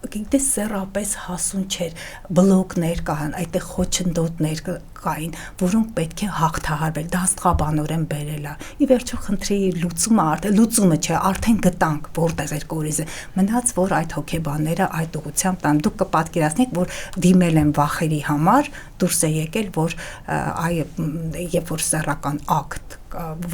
գիտես սեռապես հասուն չէր, բլոկներ կան, այդտեղ խոչընդոտներ կային, որոնք պետք է հաղթահարվել, դա աստղաբանորեն բերել է։ Ի վերջո խնդրի լուծումը չէ, արդեն գտանք որտեղ էր կորիզը։ Մնաց որ այդ հոգեբանները այդ ուղղությամբ տան, դուք կպատկերացնեք, որ դիմել են վախերի համար, դուրս է եկել, որ երբ որ սեռական ակտ,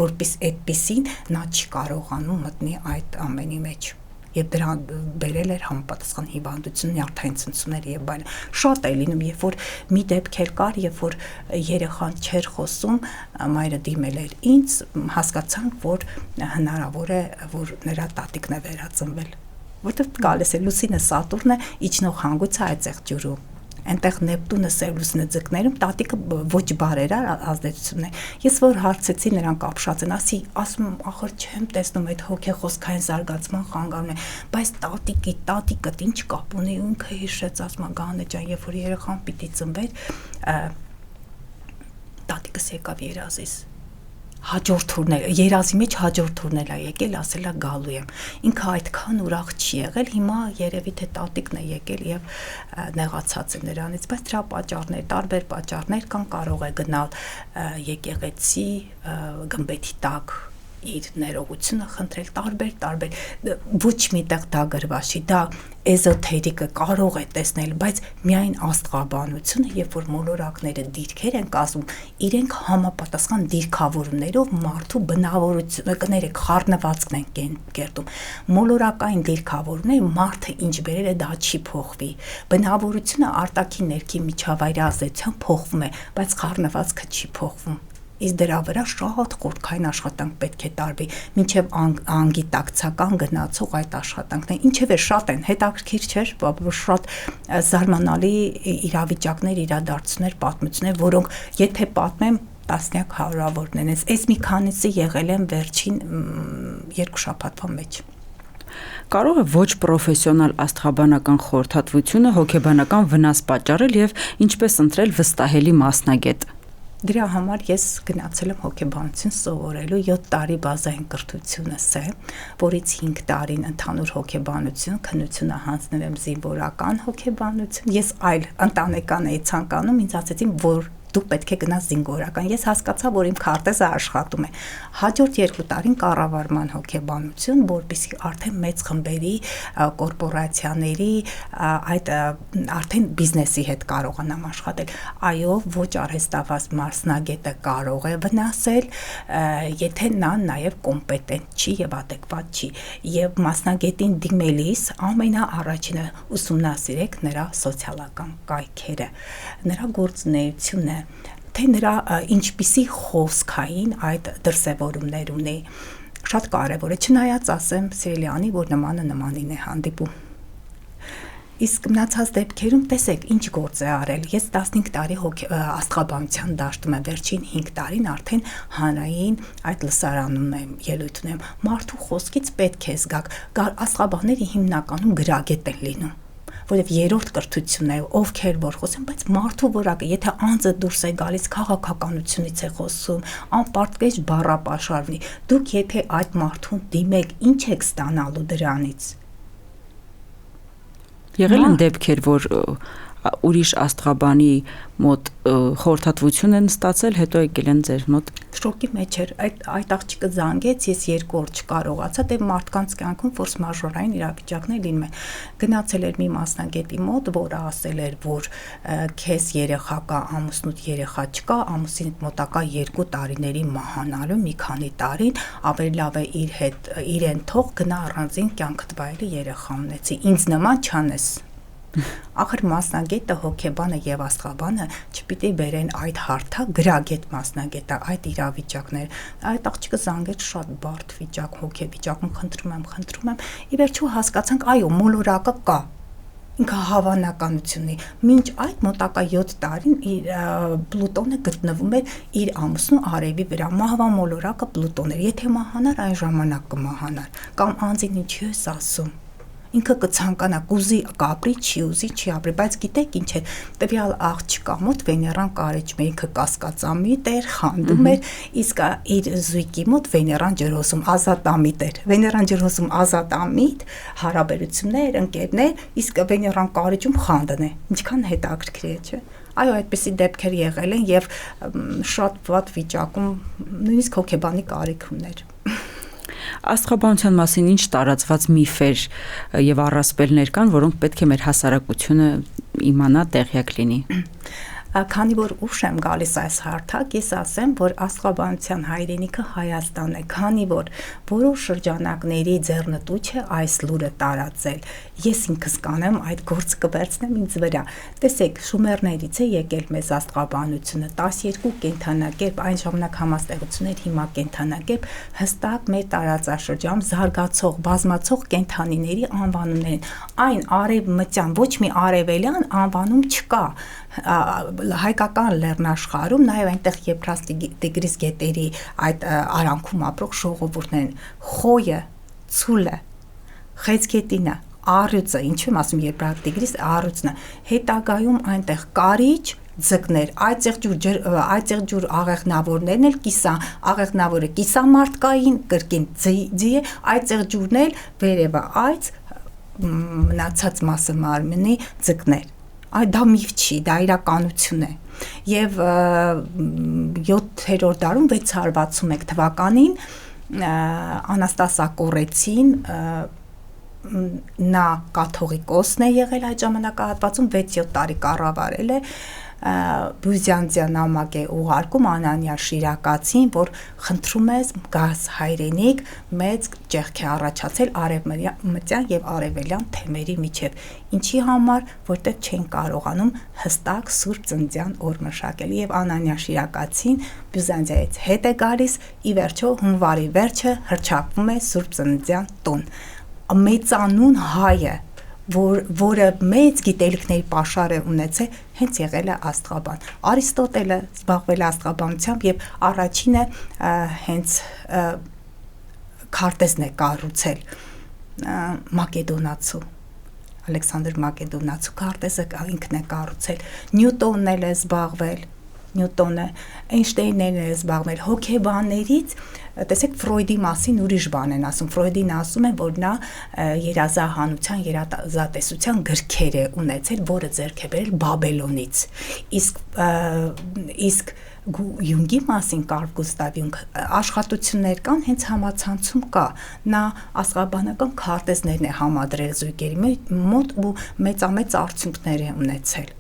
որպես այդպեսին նա չի կարողանում մտնի այդ ամենի մեջ։ Եվ դրան բերել էր համապատասխան հիվանդություն, նյարդային ցնցումներ եւ այլն։ Շատ է լինում, երբ որ մի դեպքեր կար, երբ որ երեխան չէր խոսում, մայրը դիմել էր ինձ, հասկացանք, որ հնարավոր է, որ նրա տատիկն է վերածնվել, որտեղ գալիս է Լուսինը, Սատուրնը, իջնող հանգույցը այդտեղ ջուրում։ Այնտեղ Նեպտունը, Սևլուսնը ձկներում տատիկը ոչ բարերար ազդեցությունն է։ Ես որ հարցեցի նրանք ապշած են, ասում ախր չեմ տեսնում այդ հոգեխոսքային զարգացման խանգարումն է, բայց տատիկը ինչ կապ ունի, ինքը հիշեց, ասում Գահանե ջան, երբ որ երեխան պիտի ծնվեր, տատիկս եկավ երազից։ Հաջորդ թուրներ, երազի մեջ հաջորդ թուրներ է եկել, ասել է գալու եմ։ Ինքը այդքան ուրախ չի եղել, հիմա երևի թե տատիկն է եկել եւ նեղացած է նրանից, բայց դրա պատճառներ, տարբեր պատճառներ կան, կարող է գնալ եկեղեցի, գմբեթի տակ իր ներողությունը խնդրել, տարբեր ոչ միտեղ դա գրված չի, դա էզոթերիկը կարող է տեսնել, բայց միայն աստղաբանությունը, երբ որ մոլորակները դիրքեր են կազմում, իրենք համապատասխան դիրքավորումներով մարդու բնավորությունը, կներեք, խառնվածքն են կերտում, մոլորակային դիրքավորումները մարդը ինչ բերել է, դա չի փոխվի, բնավորությունը արտաքին ներքին միջավայրի ազդեցությամբ փոխվում է, բայց խառնվածքը չի փոխվում։ Իսկ դրա վրա շատ խորքային աշխատանք պետք է տարվի, մինչև անգիտակցական գնացող այդ աշխատանքներ, ինչևէ շատ են, հետաքրքիր չէր, շատ զարմանալի իրավիճակներ, իրադարձություններ, պատմություններ, որոնք եթե պատմեմ տասնյակ հարյուրավորներ են, այս մի քանիսը եղել են վերջին 2 շաբաթվա մեջ։ Կարող է ոչ պրոֆեսիոնալ աստղաբանական խորհրդատվությունը հոգեբանական վնաս պատճառել եւ ինչպես ընտրել վստահելի մասնագետ։ Դրա համար ես գնացել եմ հոգեբանություն սովորելու 7 տարի բազային կրթությունս է, որից 5 տարին ընդհանուր հոգեբանություն, քննությունը հանձնել եմ զինվորական հոգեբանություն։ Ես այլ ընտանեկան էի ցանկանում, ինձ ասեցին, որ դու պետք է գնաս զինվորական։ Ես հասկացա, որ իմ քարտեզը աշխատում է։ Հաջորդ 2 տարին կառավարման հոգեբանություն, որպեսզի արդեն մեծ խմբերի, կորպորացիաների, այդ արդեն բիզնեսի հետ կարողանամ աշխատել։ Այո, ոչ արհեստավազ մասնագետը կարող է վնասել, եթե նա նաև կոմպետենտ չի եւ adekvat չի։ Եվ մասնագետին դիմելիս ամենաառաջինը ուսումնասիրեք նրա սոցիալական կայքերը, նրա գործունեությունը, թե նրա ինչպիսի խոսքային այդ դրսևորումներ ունի, շատ կարևոր է, չնայած ասեմ Սիրելյանի, որ նմանը նմանին է հանդիպում։ Իսկ մնացած դեպքերում տեսեք ինչ գործ է արել։ Ես 15 տարի աստղաբանության դաշտում եմ, վերջին 5 տարին արդեն հանրային այդ լսարանում եմ, ելույթ ունեմ։ Մարդու խոսքից պետք է զգաք, աստղաբանները հիմնականում գրագետ են լինում, որովհետև երրորդ կրթությունն է, ովքեր որ խոսեն, բայց մարդու որակը, եթե անձը դուրս է գալիս քաղաքականությունից է խոսում, անպարտվեж բառապաշարվնի, դուք եթե այդ մարդուն դիմեք, ինչ եք ստանալու դրանից։ Եղել են դեպքեր, որ ուրիշ աստղաբանի մոտ խորհրդատվություն են ստացել, հետո եկել են ձեր մոտ։ Շոկի մեջ էր, այդ աղջիկը զանգեց, ես 2 օր չկարողացա, դե մարդկանց կյանքում ֆորս մաժորային իրավիճակներ լինում են։ Գնացել էր մի մասնագետի մոտ, որը ասել էր, որ քեզ երեխա կա, ամուսնուդ երեխա չկա, ամուսինդ մոտակա 2 տարիների մահանալու, մի քանի տարին, ավելի լավ է իր հետ իրեն թող գնա առանձին կյանքդ վայելի երեխա ունեցի, ինձ նման չանես։ Ախր մասնագետը, հոգեբանը եւ աստղաբանը չպիտի բերեն այդ հարթա գրագետ մասնագետը, այդ իրավիճակներ։ Այդ աղջիկը զանգեց շատ բարդ վիճակ, հոգեվիճակում, խնդրում եմ, ի վերջո հասկացանք, այո, մոլորակը կա։ Ինքը հավանականություն ունի։ Մինչ այդ մոտակա 7 տարին իր Պլուտոնը գտնվում էր իր ամուսնու արևի վրա, մահվան մոլորակը Պլուտոն էր։ Եթե մահանար, այն ժամանակ կմահանար։ Կամ անձին ինչի ես ասում։ Ինքը կցանկանա, կուզի կապրի, չի ուզի, չի ապրի, բայց գիտեք ինչ է, տվյալ աղջկա մոտ Վեներան կարիճում է, ինքը կասկածամիտ էր, խանդում էր, իսկ իր զույգի մոտ Վեներան ջրոսում ազատամիտ էր, Վեներան ջրոսում ազատամիտ, հարաբերություններ, ընկերներ, իսկ Վեներան կարիճում խանդն է, ինչքան հետաքրքիր է, չէ։ Այո, այդպիսի դեպքեր եղել են եւ շատ վատ վիճակում նույնիսկ հոգեբանի կարիք ուներ։ Աստղաբանության մասին ինչ տարածված միֆեր եւ առասպելներ կան, որոնք պետք է մեր հասարակությունը իմանա, տեղյակ լինի։ Քանի որ ուշ եմ գալիս այս հարթակ, ես ասեմ, որ աստղաբանության հայրենիքը Հայաստանն է, քանի որ որոշ շրջանակների ձեռնտու չէ այս լուրը տարածել։ Ես ինքս կանեմ այդ գործը կվերցնեմ ինձ վրա։ Տեսեք, շումերներից է եկել մեզ աստղաբանությունը, 12 կենդանակերպ, այն ժամանակ համաստեղություններ, հիմա կենդանակերպ, հստակ մեր տարածաշրջանում զարգացող, բազմացող կենդանիների անվանումներ են։ Այն արևմտյան, ոչ մի արևելյան անվանում չկա։ Հայկական լեռնաշխարհում նաև այնտեղ Եփրաս Տիգրիս գետերի այդ արանքում ապրող ժողովուրդն են, խոյը, ցուլը, խեցգետինը, առյուծը, ինչու եմ ասում Եփրաս Տիգրիս առյուծն է, հետագայում այնտեղ կարիճ, ձկներ, այծեղ ջուր աղեղնավորներն էլ աղեղնավորը կիսամարտկային կրկին ձի է, այծեղ ջուրն էլ վերևը այծ, մնացած մասը մարմնի ձկներ։ Այդ դա միֆ չի, դա իրականություն է։ Եվ 7-րդ դարում 661 թվականին Անաստասա Կորեցին նա կաթողիկոսն է եղել այդ ժամանակահատվածում 6-7 տարի կառավարել է բյուզանդիա նամակ է ուղարկում Անանիա Շիրակացին, որ խնդրում է գազ հայրենիք, մեծ ճեղք է առաջացել արևմտյան եւ արևելյան թեմերի միջև, ինչի համար, որտեղ չեն կարողանում հստակ Սուրբ Ծննդյան օր մշակել եւ Անանիա Շիրակացին Բյուզանդիայից հետ է գալիս, ի վերջո հունվարի վերջը հռչակվում է Սուրբ Ծննդյան տուն, մեծանուն հայը, որը մեծ գիտելիքների պաշար է ունեցել, հենց եղել է աստղաբան։ Արիստոտելը զբաղվել է աստղաբանությամբ եւ առաջինը հենց քարտեզն է կառուցել Մակեդոնացու Ալեքսանդր Մակեդոնացու քարտեզը ինքն է կառուցել։ Նյուտոնն էլ է զբաղվել, Էյնշտեյնն էլ է զբաղվել, հոգեբաններից տեսեք Ֆրոյդի մասին ուրիշ բան են ասում, Ֆրոյդին ասում են, որ նա երազահանության, երազատեսության գրքեր է ունեցել, որը ձեռք է բերել Բաբելոնից, իսկ Յունգի մասին Կարլ Գուստավ Յունգ աշխատություններ կան, հենց համացանցում կա, նա աստղաբանական քարտեզներն է համադրել զույգերի մոտ ու մեծամեծ արդյունքներ է ունեցել,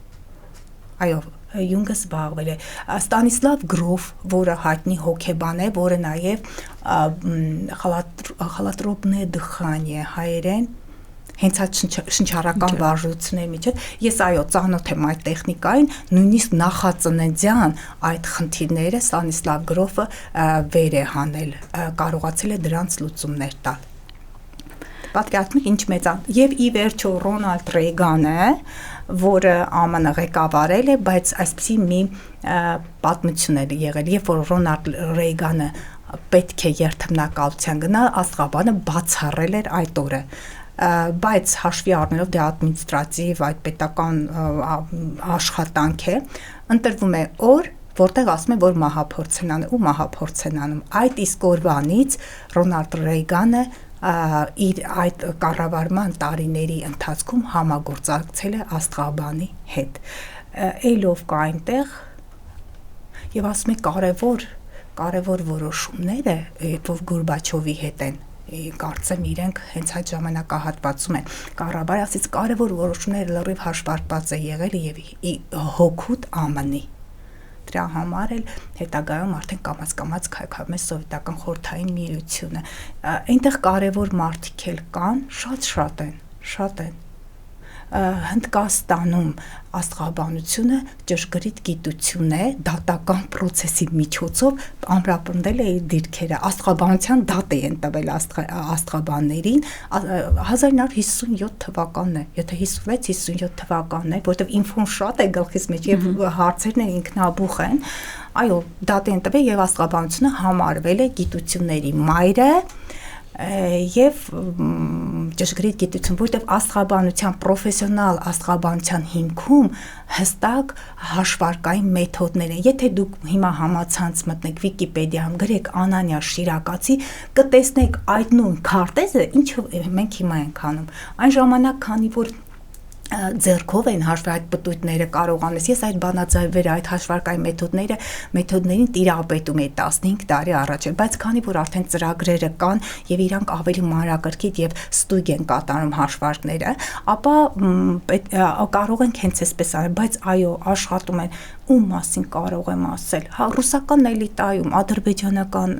այո, Յունգը զբաղվել է, Ստանիսլավ Գրոֆ, որը հայտնի հոգեբան է, որը նաև խալատրոբնե դխանի է հայերեն, հենց այդ շնչառական վարժությունների միջև, ես այո, ծանոթ եմ այդ տեխնիկային, նույնիսկ նախածննդյան այդ խնդիրները Ստանիսլավ Գրոֆը վեր է հանել, կարողացել է դրանց լուծումներ տալ։ Պատկերացնեք ինչ մեծան, եւ ի վերջո Ռոնալդ Ռեյգանը, որը ԱՄՆ ղեկավարել է, բայց այսպեսի մի պատմություն է եղել, երբ որ Ռոնալդ Ռեյգանը պետք է երթմնակալության գնա, աստղաբանը բացառել էր այդ օրը, բայց հաշվի առնելով դե ադմինիստրատիվ այդ պետական աշխատանք է, ընտրվում է օր, որտեղ ասում է, որ մահափորձ են անում ու մահափորձ են անում, այդ իսկ օրվանից Ռոնալդ Ռեյգանը իր այդ կառավարման տարիների ընթացքում համագործակցել է աստղաբանի հետ, էլով կա այնտեղ եւ ասում է կարևոր որոշումները, որ Գորբաչովի հետ են, կարծեմ իրենք հենց այդ ժամանակահատվածում են կառավարի ասից կարևոր որոշումները լրիվ հաշվարկված է եղել եւ հոգուտ ԱՄՆ-ի դրա համար էլ հետագայում արդեն կամաց քայքայում է սովետական խորհրդային միությունը, այնտեղ կարևոր մարդիկ էլ կան, շատ են, Հնդկաստանում աստղաբանությունը ճշգրիտ գիտություն է, դատական process-ի միջոցով ամրապնդել է իր դիրքերը, աստղաբանության դատ են տվել աստղաբաններին 1957 թվականն է, եթե 56-57 թվականն է, որտեղ ինֆոն շատ է գլխից մեջ եւ հարցերն են ինքնաբուխ են, այո, դատ են տվել եւ աստղաբանությունը համարվել է գիտությունների մայրը եւ ճշգրիտ գիտություն, որտեղ աստղաբանության պրոֆեսիոնալ աստղաբանության հիմքում հստակ հաշվարկային մեթոդներ են։ Եթե դուք հիմա համացանց մտնեք Վիկիպեդիայում գրեք Անանիա Շիրակացի, կտեսնեք այդ նույն քարտեզը, ինչը մենք հիմա ենք անում։ Այն ժամանակ, քանի որ ձեռքով են հաշվի այդ պտույտները կարողանես, ես այդ բանաձայվերը, այդ հաշվարկային մեթոդներին տիրապետում էի 15 տարի առաջ, բայց քանի որ արդեն ծրագրերը կան եւ իրանք ավելի մանրակրկիտ եւ ստույգ են կատարում հաշվարկները, ապա կարող ենք հենց այսպես անել, բայց այո, աշխատում են ում մասին կարող եմ ասել, հա ռուսական էլիտայում, ադրբեջանական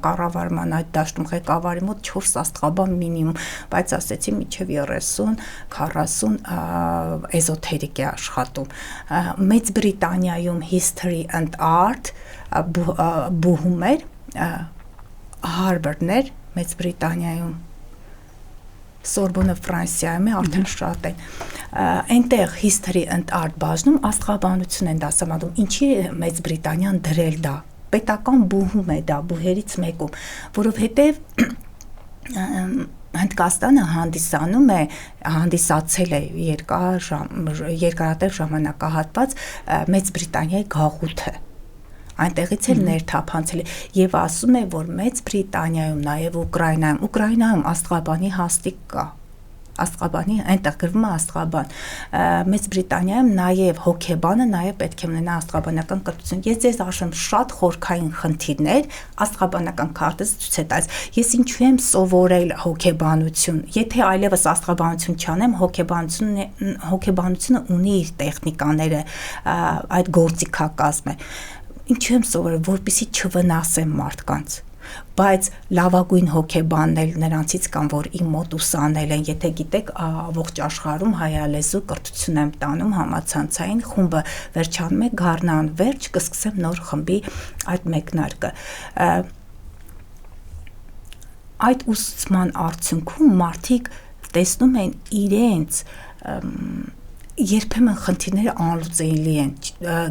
կառավարման այդ դաշտում ղեկավարի մոտ 4 աստղաբան մինիմում, բայց ասեցի միջև 30-40 էզոթերիկ է աշխատում։ Մեծ Բրիտանիայում History and Art բուհում էր, Հարվարդն էր Մեծ Բրիտանիայում, Սորբոնը Ֆրանսիայում է, արդեն շատ են։ Այնտեղ History and Art բաժնում աստղաբանություն են դասավանդում, ինչի Մեծ Բրիտանիան դրել դա, պետական բուհում է դա, բուհերից մեկում, որովհետև Հնդկաստանը հանդիսացել է երկարատև ժամանակահատված Մեծ Բրիտանիայի գաղութը, այնտեղից էլ ներթափանցել է եւ ասում է, որ Մեծ Բրիտանիայում, նաեւ Ուկրաինայում աստղաբանի հաստիկ կա, աստղաբանի, այնտեղ գրվում է աստղաբան։ Մեծ Բրիտանիայում նաև հոգեբանը նաև պետք է ունենա աստղաբանական կրթություն։ Ես ձեզ ասեմ, շատ խորքային խնդիրներ աստղաբանական քարտեզը ցույց է տալիս։ Ես ինչու եմ սովորել հոգեբանություն։ Եթե այլևս աստղաբանություն չանեմ, հոգեբանությունը ունի իր տեխնիկաները, այդ գործիքակազմը։ Ինչու եմ սովորել, որպեսզի չվնասեմ մարդկանց։ Բայց լավագույն հոգեբաններ նրանցից կան, որ իմ մոտ ուսանել են, եթե գիտեք, ողջ աշխարհում հայալեզու կրթություն եմ տանում համացանցային խումբը վերջանում է գարնան վերջ, կսկսեմ նոր խմբի այդ մեկնարկը։ Այդ ուսուցման արդյունքում մարդիկ տեսնում են իրենց երբեմն խնդիրները անլուծելի են,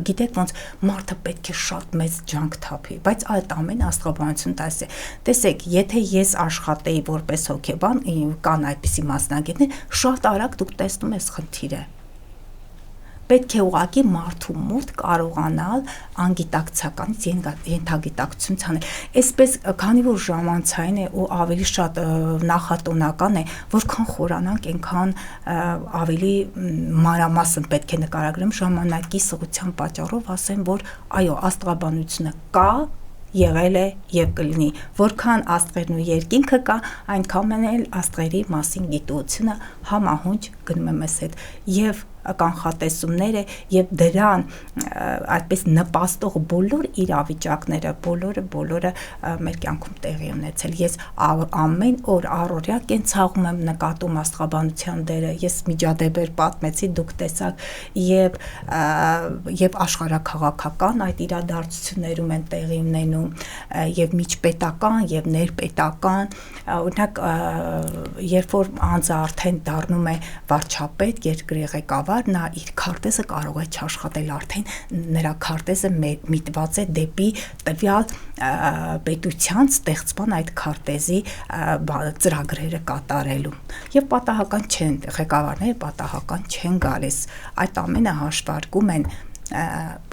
գիտեք ոնց մարդը պետք է շատ մեծ ջանք թափի, բայց այդ ամեն աստղաբանություն տալիս է։ Տեսեք, եթե ես աշխատեի որպես հոգեբան, կան այդպիսի մասնագետներ, շատ արագ դուք տեսնում ես խնդիրը։ Պետք է ուղղակի մարդու մոտ կարողանալ անգիտակցականից ենթագիտակցություն ցանել։ Այսպես, քանի որ ժամանցային է ու ավելի շատ նախատոնական է, որքան խորանանք, այնքան ավելի մանրամասն պետք է նկարագրեմ ժամանակի սղության պատճառով, ասեմ, որ այո, աստղաբանությունը կա, եղել է եւ կլինի, որքան աստղերն ու երկինքը կա, այնքան էլ աստղերի մասին գիտությունը համահունչ գնում է մեզ հետ եւ կանխատեսումները եւ դրան այդպես նպաստող բոլոր իրավիճակները, բոլորը մեր կյանքում տեղի ունեցել։ Ես ամեն օր առօրյա կենցաղում եմ նկատում աստղաբանության դերը, ես միջադեպեր պատմեցի, դուք տեսաք եւ աշխարհաքաղաքական այդ իրադարձություններում են տեղի ունենում եւ միջպետական եւ ներպետական, օրինակ երբ որ անձը արդեն դառնում է վարչապետ, երկրի ղեկավար, նա իր քարտեզը կարող է չաշխատել, արդեն նրա քարտեզը միտված է դեպի տվյալ պետության ստեղծման այդ քարտեզի ծրագրերը կատարելու եւ պատահական չեն, ղեկավարները պատահական չեն գալիս, այդ ամենը հաշվարկում են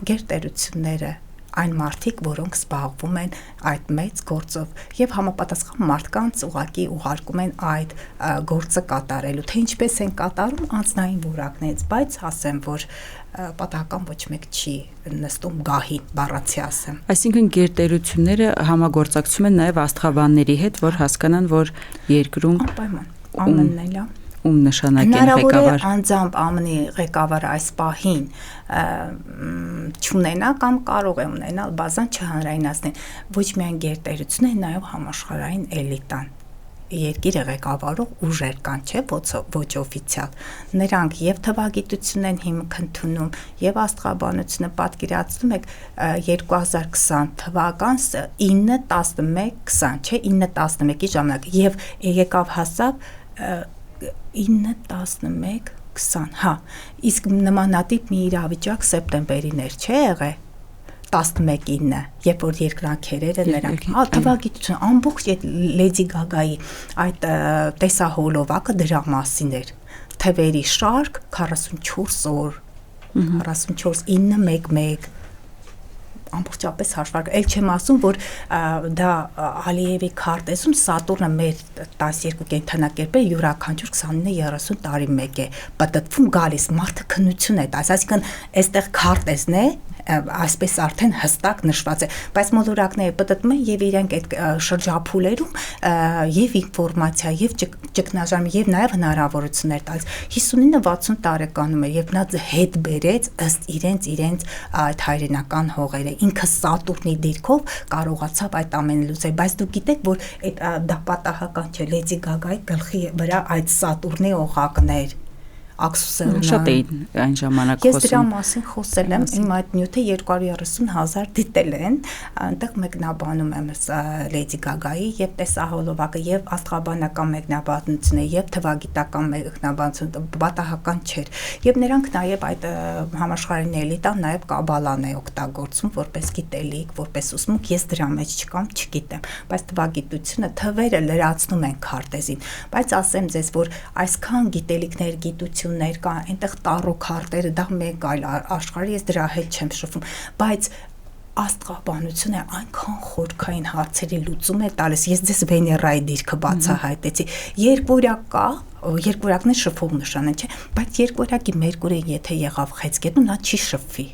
գերտերությունները, այն մարդիկ, որոնք զբաղվում են այդ մեծ գործով եւ համապատասխան մարդկանց ուղակի ուղարկում են այդ գործը կատարելու, թե ինչպես են կատարում անձնային որակներից, բայց ասեմ, որ պատահական ոչ մեկ չի նստում գահին, բառացի ասեմ։ Այսինքն գերտերությունները համագործակցում են նաեւ աստղաբանների հետ, որ հասկանան, որ երկրում անպայման ԱՄՆ-ն էլ է նշանակեն ղեկավար։ Հնարավոր է անձամբ ԱՄՆ-ի ղեկավարը այս պահին չունենա կամ կարող է ունենալ, բազան չհանրայնացնեն, ոչ միայն գերտերությունները, նաև համաշխարհային էլիտան, երկիրը ղեկավարող ուժեր կան, չէ, ոչ օֆիցիալ։ Նրանք եւ թվագիտությունն են հիմք ընդունում, եւ աստղաբանությունը պատկերացնում եք 2020 թվական 9-11-20, չէ, 9-11-ի ժամանակ եւ եկավ հասավ 9-11-20, հա, իսկ նմանատիպ մի իրավիճակ սեպտեմբերին էր, չէ եղել 11-9, երբ որ երկրանքերերը նրանք, թվագիտություն, ամբողջ այդ Լեդի Գագայի այդ տեսահոլովակը դրա մասին էր, թվերի շարք 44 օր, 44, 9-1-1, ամբողջապես հաշվարկ, էլ չեմ ասում, որ դա Ալիևի քարտեզում Սատուրնը մեր 12 կենդանակերպեր յուրաքանչյուր 29-30 տարի մեկ է պատտվում գալիս, մարդը քննություն է տալիս, այսինքն այստեղ քարտեզն է, այսպես արդեն հստակ նշված է, բայց մոլորակները պատտվում են եւ իրենք այդ շրջափուլերում եւ ինֆորմացիա եւ ճգնաժամ եւ նաեւ հնարավորություններ տալիս 59-60 տարեկանում է եւ նա հետ բերեց ըստ իրենց այդ հայրենական հողերը, ինքը Սատուրնի դիրքով կարողացավ այդ ամենը լուծել, բայց դուք գիտեք, որ դա պատահական չէ, Լեդի Գագայի գլխի վրա այդ Սատուրնի օղակներ Շատ էին այն ժամանակ խոսում։ Ես դրա մասին խոսել եմ, իմ այդ նյութը 230,000 դիտել են, այնտեղ մեկնաբանում եմ Լեդի Գագայի եւ տեսահոլովակը եւ աստղաբանական մեկնաբանությունը եւ թվագիտական մեկնաբանությունը պատահական չէր։ Եվ նրանք նաեւ այդ համաշխարհային էլիտան նաեւ կաբալան է օգտագործում որպես գիտելիք, որպես ուսմունք, ես դրա մեջ չկամ, չգիտեմ, բայց թվագիտությունը թվերը լրացնում են քարտեզին, բայց ասեմ ձեզ, որ այսքան գիտելիքներ, գիտություն կան, այնտեղ տարո քարտերը, դա մեկ այլ աշխարհի, ես դրա հետ չեմ շփվում, բայց աստղաբանությունը այնքան խորքային հարցերի լուծում է տալիս։ Ես ձեզ Վեներայի դիրքը բացահայտեցի։ Երկվորյակներ շփող նշան են, չէ՞, բայց երկվորյակի Մերկուրին եթե եղավ խեցգետում, նա չի շփվի։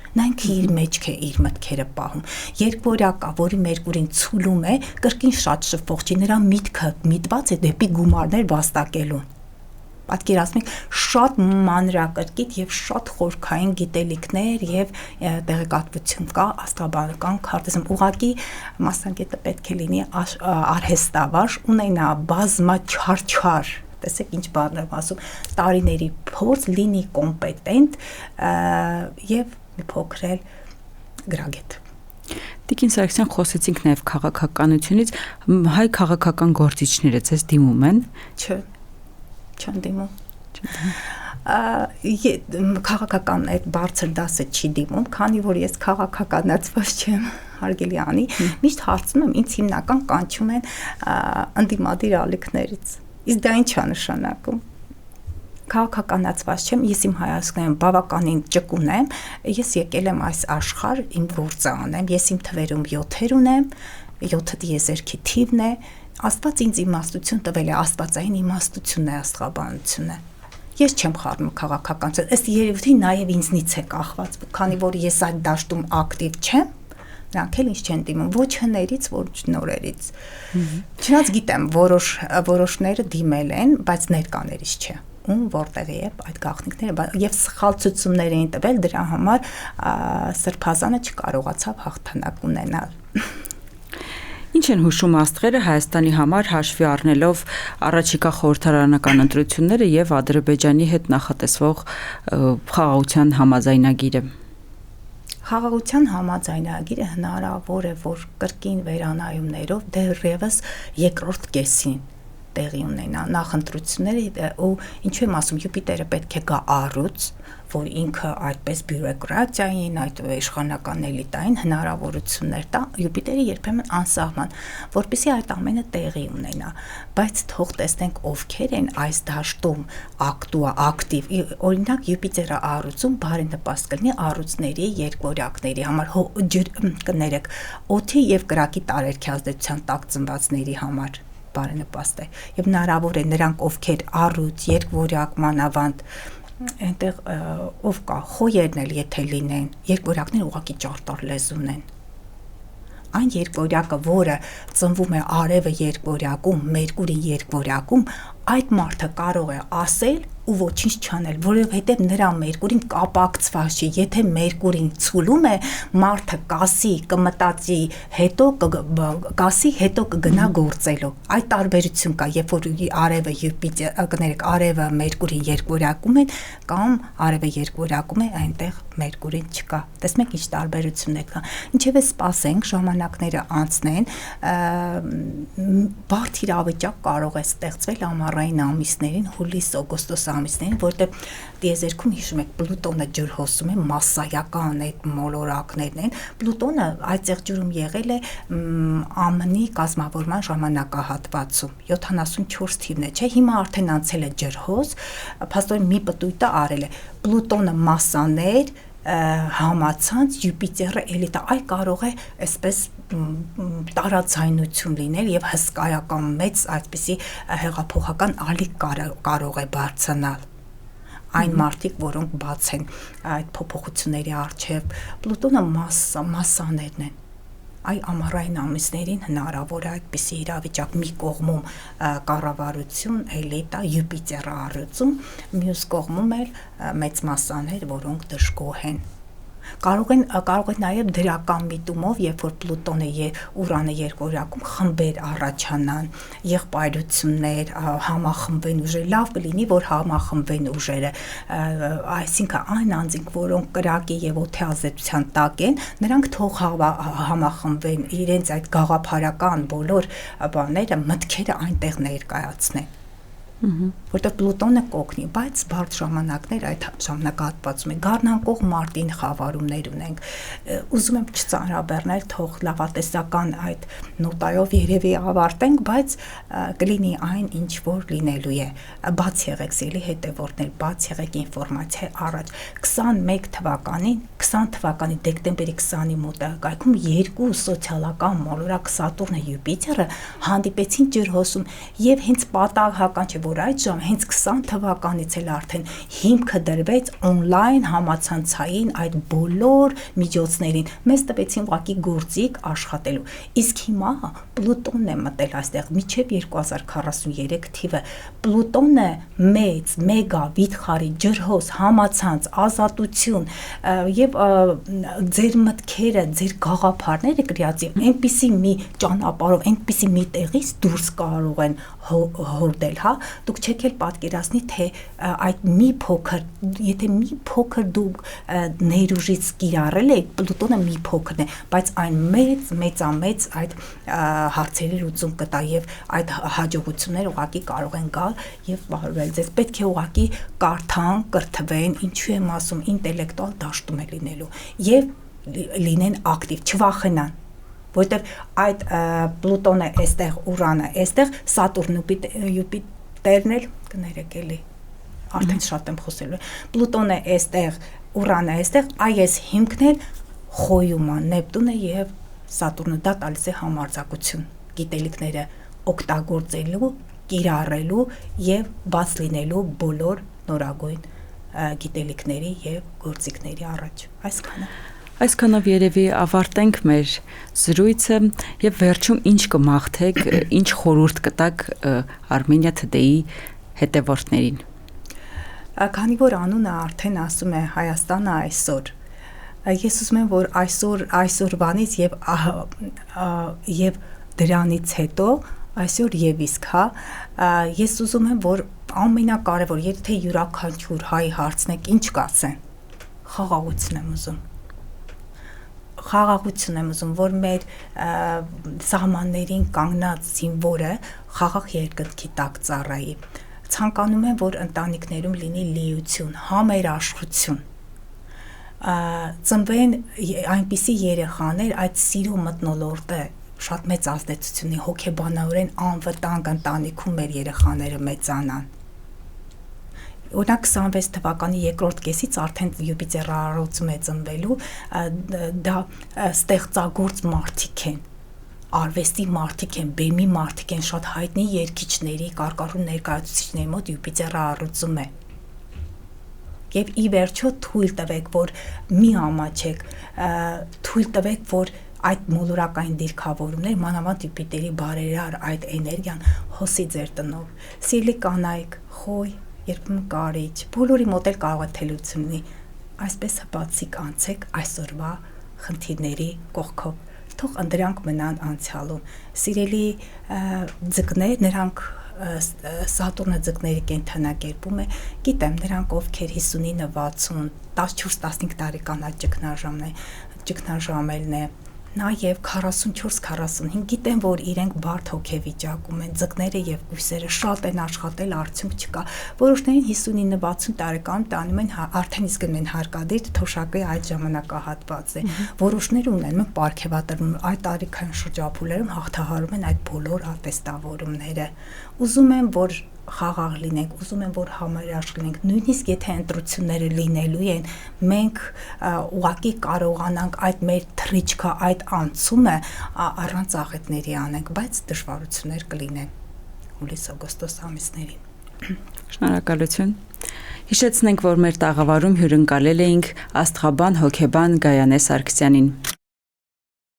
Նա ինքը իր մեջ է իր մտքերը պահում։ Երկվորյակա, որի Մերկուրին ցուլում է, կրկին շատ շփող չի, նրա միտքը միտված է դեպի գումարներ վաստակելուն։ Պատկերացնեք, շատ մանրակրկիտ եւ շատ խորքային գիտելիքներ եւ տեղեկատվություն կա աստղաբանական քարտեզում։ Ուղղակի մասնագետը պետք է լինի արհեստավար, ունենա բազմաչարչար, տեսեք ինչ բառ եմ ասում, տարիների փորձ, լինի կոմպետենտ եւ մի փոքր էլ գրագետ։ Տիկին Սարգսյան, խոսեցինք նաեւ քաղաքականությունից, հայ քաղաքական գործիչները ձեզ դիմում են։ Չէ։ Չեն դիմում։ Քաղաքական այդ բարձր դասը չի դիմում, քանի որ ես քաղաքականացված չեմ, հարգելի Անի, միշտ հարցնում եմ, ինձ հիմնական կանչում են ընդդիմադիր ալիքներից։ Իսկ դա ինչ է նշանակում։ Քաղաքականացված չեմ, ես իմ հայացքներում բավականին ճկուն եմ, ես եկել եմ այս աշխարհ իմ գործը անեմ, ես իմ թվերում 7-եր ունեմ, 7-ը տիեզերքի թիվն է, Աստված ինձ իմաստություն տվել է, աստվածային իմաստությունն է աստղաբանությունը։ Ես չեմ խառնում քաղաքականություն, ըստ երևույթին նաև ինձնից է կախված, քանի որ ես այդ դաշտում ակտիվ չեմ, նրանք էլ ինձ չեն դիմում, ոչ հներից, ոչ նորերից։ Չնայած գիտեմ, որոշները դիմել են, բայց ներկաներից չէ։ Ում որտեղ է այդ գաղտնիքները եւ սխալ ցուցումներ էին տվել, դրա համար Սրբազանը չկարողացավ հաղթանակ ունենալ։ Ինչ են հուշում աստղերը Հայաստանի համար հաշվի առնելով առաջիկա խորհրդարանական ընտրությունները եւ Ադրբեջանի հետ նախատեսվող խաղաղության համաձայնագիրը։ Խաղաղության համաձայնագիրը հնարավոր է, որ կրկին վերանայումներով դեռևս երկրորդ կեսին տեղի ունենա նախընտրությունները ու ինչու եմ ասում Յուպիտերը պետք է գա առուց, որ ինքը այդպես բյուրոկրատիային, այդ իշխանական էլիտային հնարավորություններ տա, Յուպիտերը երբեմն անսահման, որպեսզի այդ ամենը տեղի ունենա, բայց թող տեսնենք ովքեր են այս դաշտում ակտիվ, օրինակ Յուպիտերը առուծում բարենպաստ կլինի առուծների երկվորյակների համար, կներեք, օդի եւ կրակի տարերքի ազդեցության տակ ծնվածների համար բարենպաստ է եւ հնարավոր է նրանք ովքեր առուց երկվորյակ մանավանդ այնտեղ ով կա խոյերն էլ եթե լինեն երկվորյակները ուղղակի ճարտար լեզուն են այն երկվորյակը որը ծնվում է արևը երկվորյակում Մերկուրին երկվորյակում այդ մարդը կարող է ասել ու ոչինչ չանել, որովհետև նրա Մերկուրին կապակցված չի, եթե Մերկուրին ցուլում է, մարդը կասի, կմտածի, հետո կասի, հետո կգնա գործելու։ Այդ տարբերություն կա, երբ որ արևը Յուպիտեր, կներեք, արևը Մերկուրին երկվորյակում են, կամ արևը երկվորյակում է, այնտեղ Մերկուրին չկա։ Տեսնեք ինչ տարբերություններ կա։ Ինչևէ սպասենք, ժամանակները անցնեն, բարդ իրավիճակ կարող է ստեղծվել ամառային ամիսներին, հուլիս-օգոստոս ամիսներին, որտեղ տիեզերքում հիշում եք Պլուտոնը ջրհոսում է, մասսայական այդ մոլորակներն են։ Պլուտոնը այդ եղջյուրում եղել է ԱՄՆ-ի կազմավորման ժամանակահատվածում 74 թիվն է, չէ՞, հիմա արդեն անցել է ջրհոս, փաստորեն մի պտույտը արել է։ Պլուտոնը մասսաներ համացանց Յուպիտերը էլիտա այ կարող է այսպես տարածայնություն լինել եւ հսկայական մեծ այսպիսի հեղափոխական ալիք կարող է բարձրանալ այն մարդիկ որոնք բաց են այդ փոփոխությունների առջև Պլուտոնը մասսաներն են այ ամառային ամիսներին հնարավոր է այդպիսի իրավիճակ մի կողմում կառավարություն էլիտա Յուպիտերը առուծում մյուս կողմում էլ մեծ մասսաներ որոնք դժգոհ են կարող է նաև դրական միտումով երբ որ Պլուտոնը Ուրանը երկվորյակում խմբեր առաջանան եղբայրություններ համախմբվեն ուժեր լավ կլինի որ համախմբվեն ուժերը այսինքն այն անձինք որոնք կրակի եւ օդի ազդեցության տակ են նրանք թող համախմբվեն իրենց այդ գաղափարական բոլոր բաները մտքերը այնտեղ ներկայացնեն որտեղ Պլուտոնը կօգնի, բայց բարդ ժամանակներ այդ ժամանակահատվածում է գառնանկող մարտին խավարումներ ունենք։ Ուզում եմ չծանրաբեռնել, թող լավատեսական այդ նոտայով երևի ավարտենք, բայց կլինի այն, ինչ որ լինելու է։ Բաց եղեք, սիրելի հետևորդներ, բաց եղեք ինֆորմացիա առաջ։ 20 թվականի դեկտեմբերի 20-ի մոտակայքում երկու սոցիալական մոլորակ Սատուրնը Յուպիտերը հանդիպեցին ջրհոսում եւ հենց պատահական չէ, որ այդ ժամ հենց 20 թվականից էլ արդեն հիմքը դրվեց on-line համացանցային այդ բոլոր միջոցներին։ Մեզ տվեցին ուղղակի գործիք աշխատելու։ Իսկ հիմա Պլուտոնն է մտել այստեղ միջև 2043 թիվը։ Պլուտոնը մեծ, մեգա վիթխարի ջրհոս, համացանց, ազատություն եւ ձեր մտքերը, ձեր գաղափարները գրիածի այնպիսի մի ճանապարհով, այնպիսի մի տեղից դուրս կարող են հորդել, հա, դուք չեք էլ պատկերացնի, թե այդ մի փոքր, եթե մի փոքր դուք ներուժից կիրառել եք, Պլուտոնը մի փոքրն է, բայց այն մեծամեծ այդ հարցերի լուծում կտա եւ այդ հաջողությունները ուղղակի կարող են գալ եւ բարվել։ Ձեզ պետք է ուղղակի կարդան, կրթվեն, ինչու եմ ասում, ինտելեկտուալ դաշտում է լինելու եւ լինեն ակտիվ, չվախենան, որտեղ այդ Պլուտոնը այստեղ, Ուրանը այստեղ, Սատուրն Յուպիտերն էլ կներեք էլի, արդեն շատ եմ խոսելու, Պլուտոնը այստեղ, Ուրանը այստեղ, այս հիմքն էլ խոյում է Նեպտունը եւ Սատուրնը, դա տալիս է համարձակություն, գիտելիքները օգտագործելու, կիրառելու եւ բաց լինելու բոլոր նորագույն գիտելիքների եւ գործիքների առաջ։ Այսքանով երևի ավարտենք մեր զրույցը եւ վերջում ինչ կմաղթեք, ինչ խորհուրդ կտաք Armenia Today-ի հետևորդներին։ Քանի որ անունը արդեն ասում է Հայաստանը այսօր, ես ուզում եմ, որ այսօրվանից եւ դրանից հետո այսօր եւ իսկ, հա, ես ուզում եմ, որ ամենակարևոր, եթե յուրաքանչյուր հայ հարցնեք, ինչ կասեն, խաղաղություն եմ ուզում, որ մեր սահմաններին կանգնած զինվորը խաղաղ երկնքի տակ ծառայի։ Ցանկանում եմ, որ ընտանիքներում լինի լիություն, համերաշխություն, ծնվեն այնպիսի երեխաներ, այդ սիրո մթնոլորտը շատ մեծ ազդեցություն ունի, հոգեբանորեն անվտանգ ընտանիքում մեր երեխաները մեծանան։ Օրինակ 26 թվականի երկրորդ կեսից արդեն Յուպիտերը առողջում է ծնվելու, դա ստեղծագործ մարդիկ են, արվեստի մարդիկ են, բեմի մարդիկ են, շատ հայտնի երգիչների, կարկառու ներկայացուցիչների մոտ Յուպիտերը առողջում է։ Եվ ի վերջո թույլ տվեք, որ մի ամաչեք, թույլ տվեք, որ այդ մոլորակային դիրքավորումներ, մանավանդ Յուպիտերի բարերար այդ էներգիան հոսի ձեր տնով։ Սիրելի կանայք, խոյ, երբեմն կարիճ, բոլորի մոտ էլ կարող է թելություն ունի, այսպես հպացիկ անցեք այսօրվա խնդիրների կողքով, թող դրանք մնան անցյալում։ Սիրելի ձկներ, նրանք Սատուրնը ձկների կենդանակերպում է, գիտեմ, նրանք ովքեր 59, 60, 14-15 տարեկան այդ ճգնաժամելն է, նաև 44-45, գիտեմ, որ իրենք բարդ հոգեվիճակում են, ձկները եւ կույսերը շատ են աշխատել, արդյունք չկա, որոշներին 59-60 տարեկանում տանում են, արդեն իսկ են հարկադիր թոշակի այդ ժամանակահատված է, որոշները ունենում են պարգևատրում, այդ տարիքային շրջափուլերում հաղթահարում են այդ բոլոր ատեստավորումները, ուզում եմ, որ խաղաղ լինենք, ուզում եմ, որ համերաշխ լինենք, նույնիսկ եթե ընտրությունները լինելու են, մենք ուղղակի կարողանանք այդ մեր թռիչքը, այդ անցումը առանց աղետների անենք, բայց դժվարություններ կլինեն հուլիս-օգոստոս ամիսներին։ Շնորհակալություն։ Հիշեցնենք, որ մեր տաղավարում հյուրընկալել էինք աստղաբան հոգեբան Գայանե Սարգսյանին։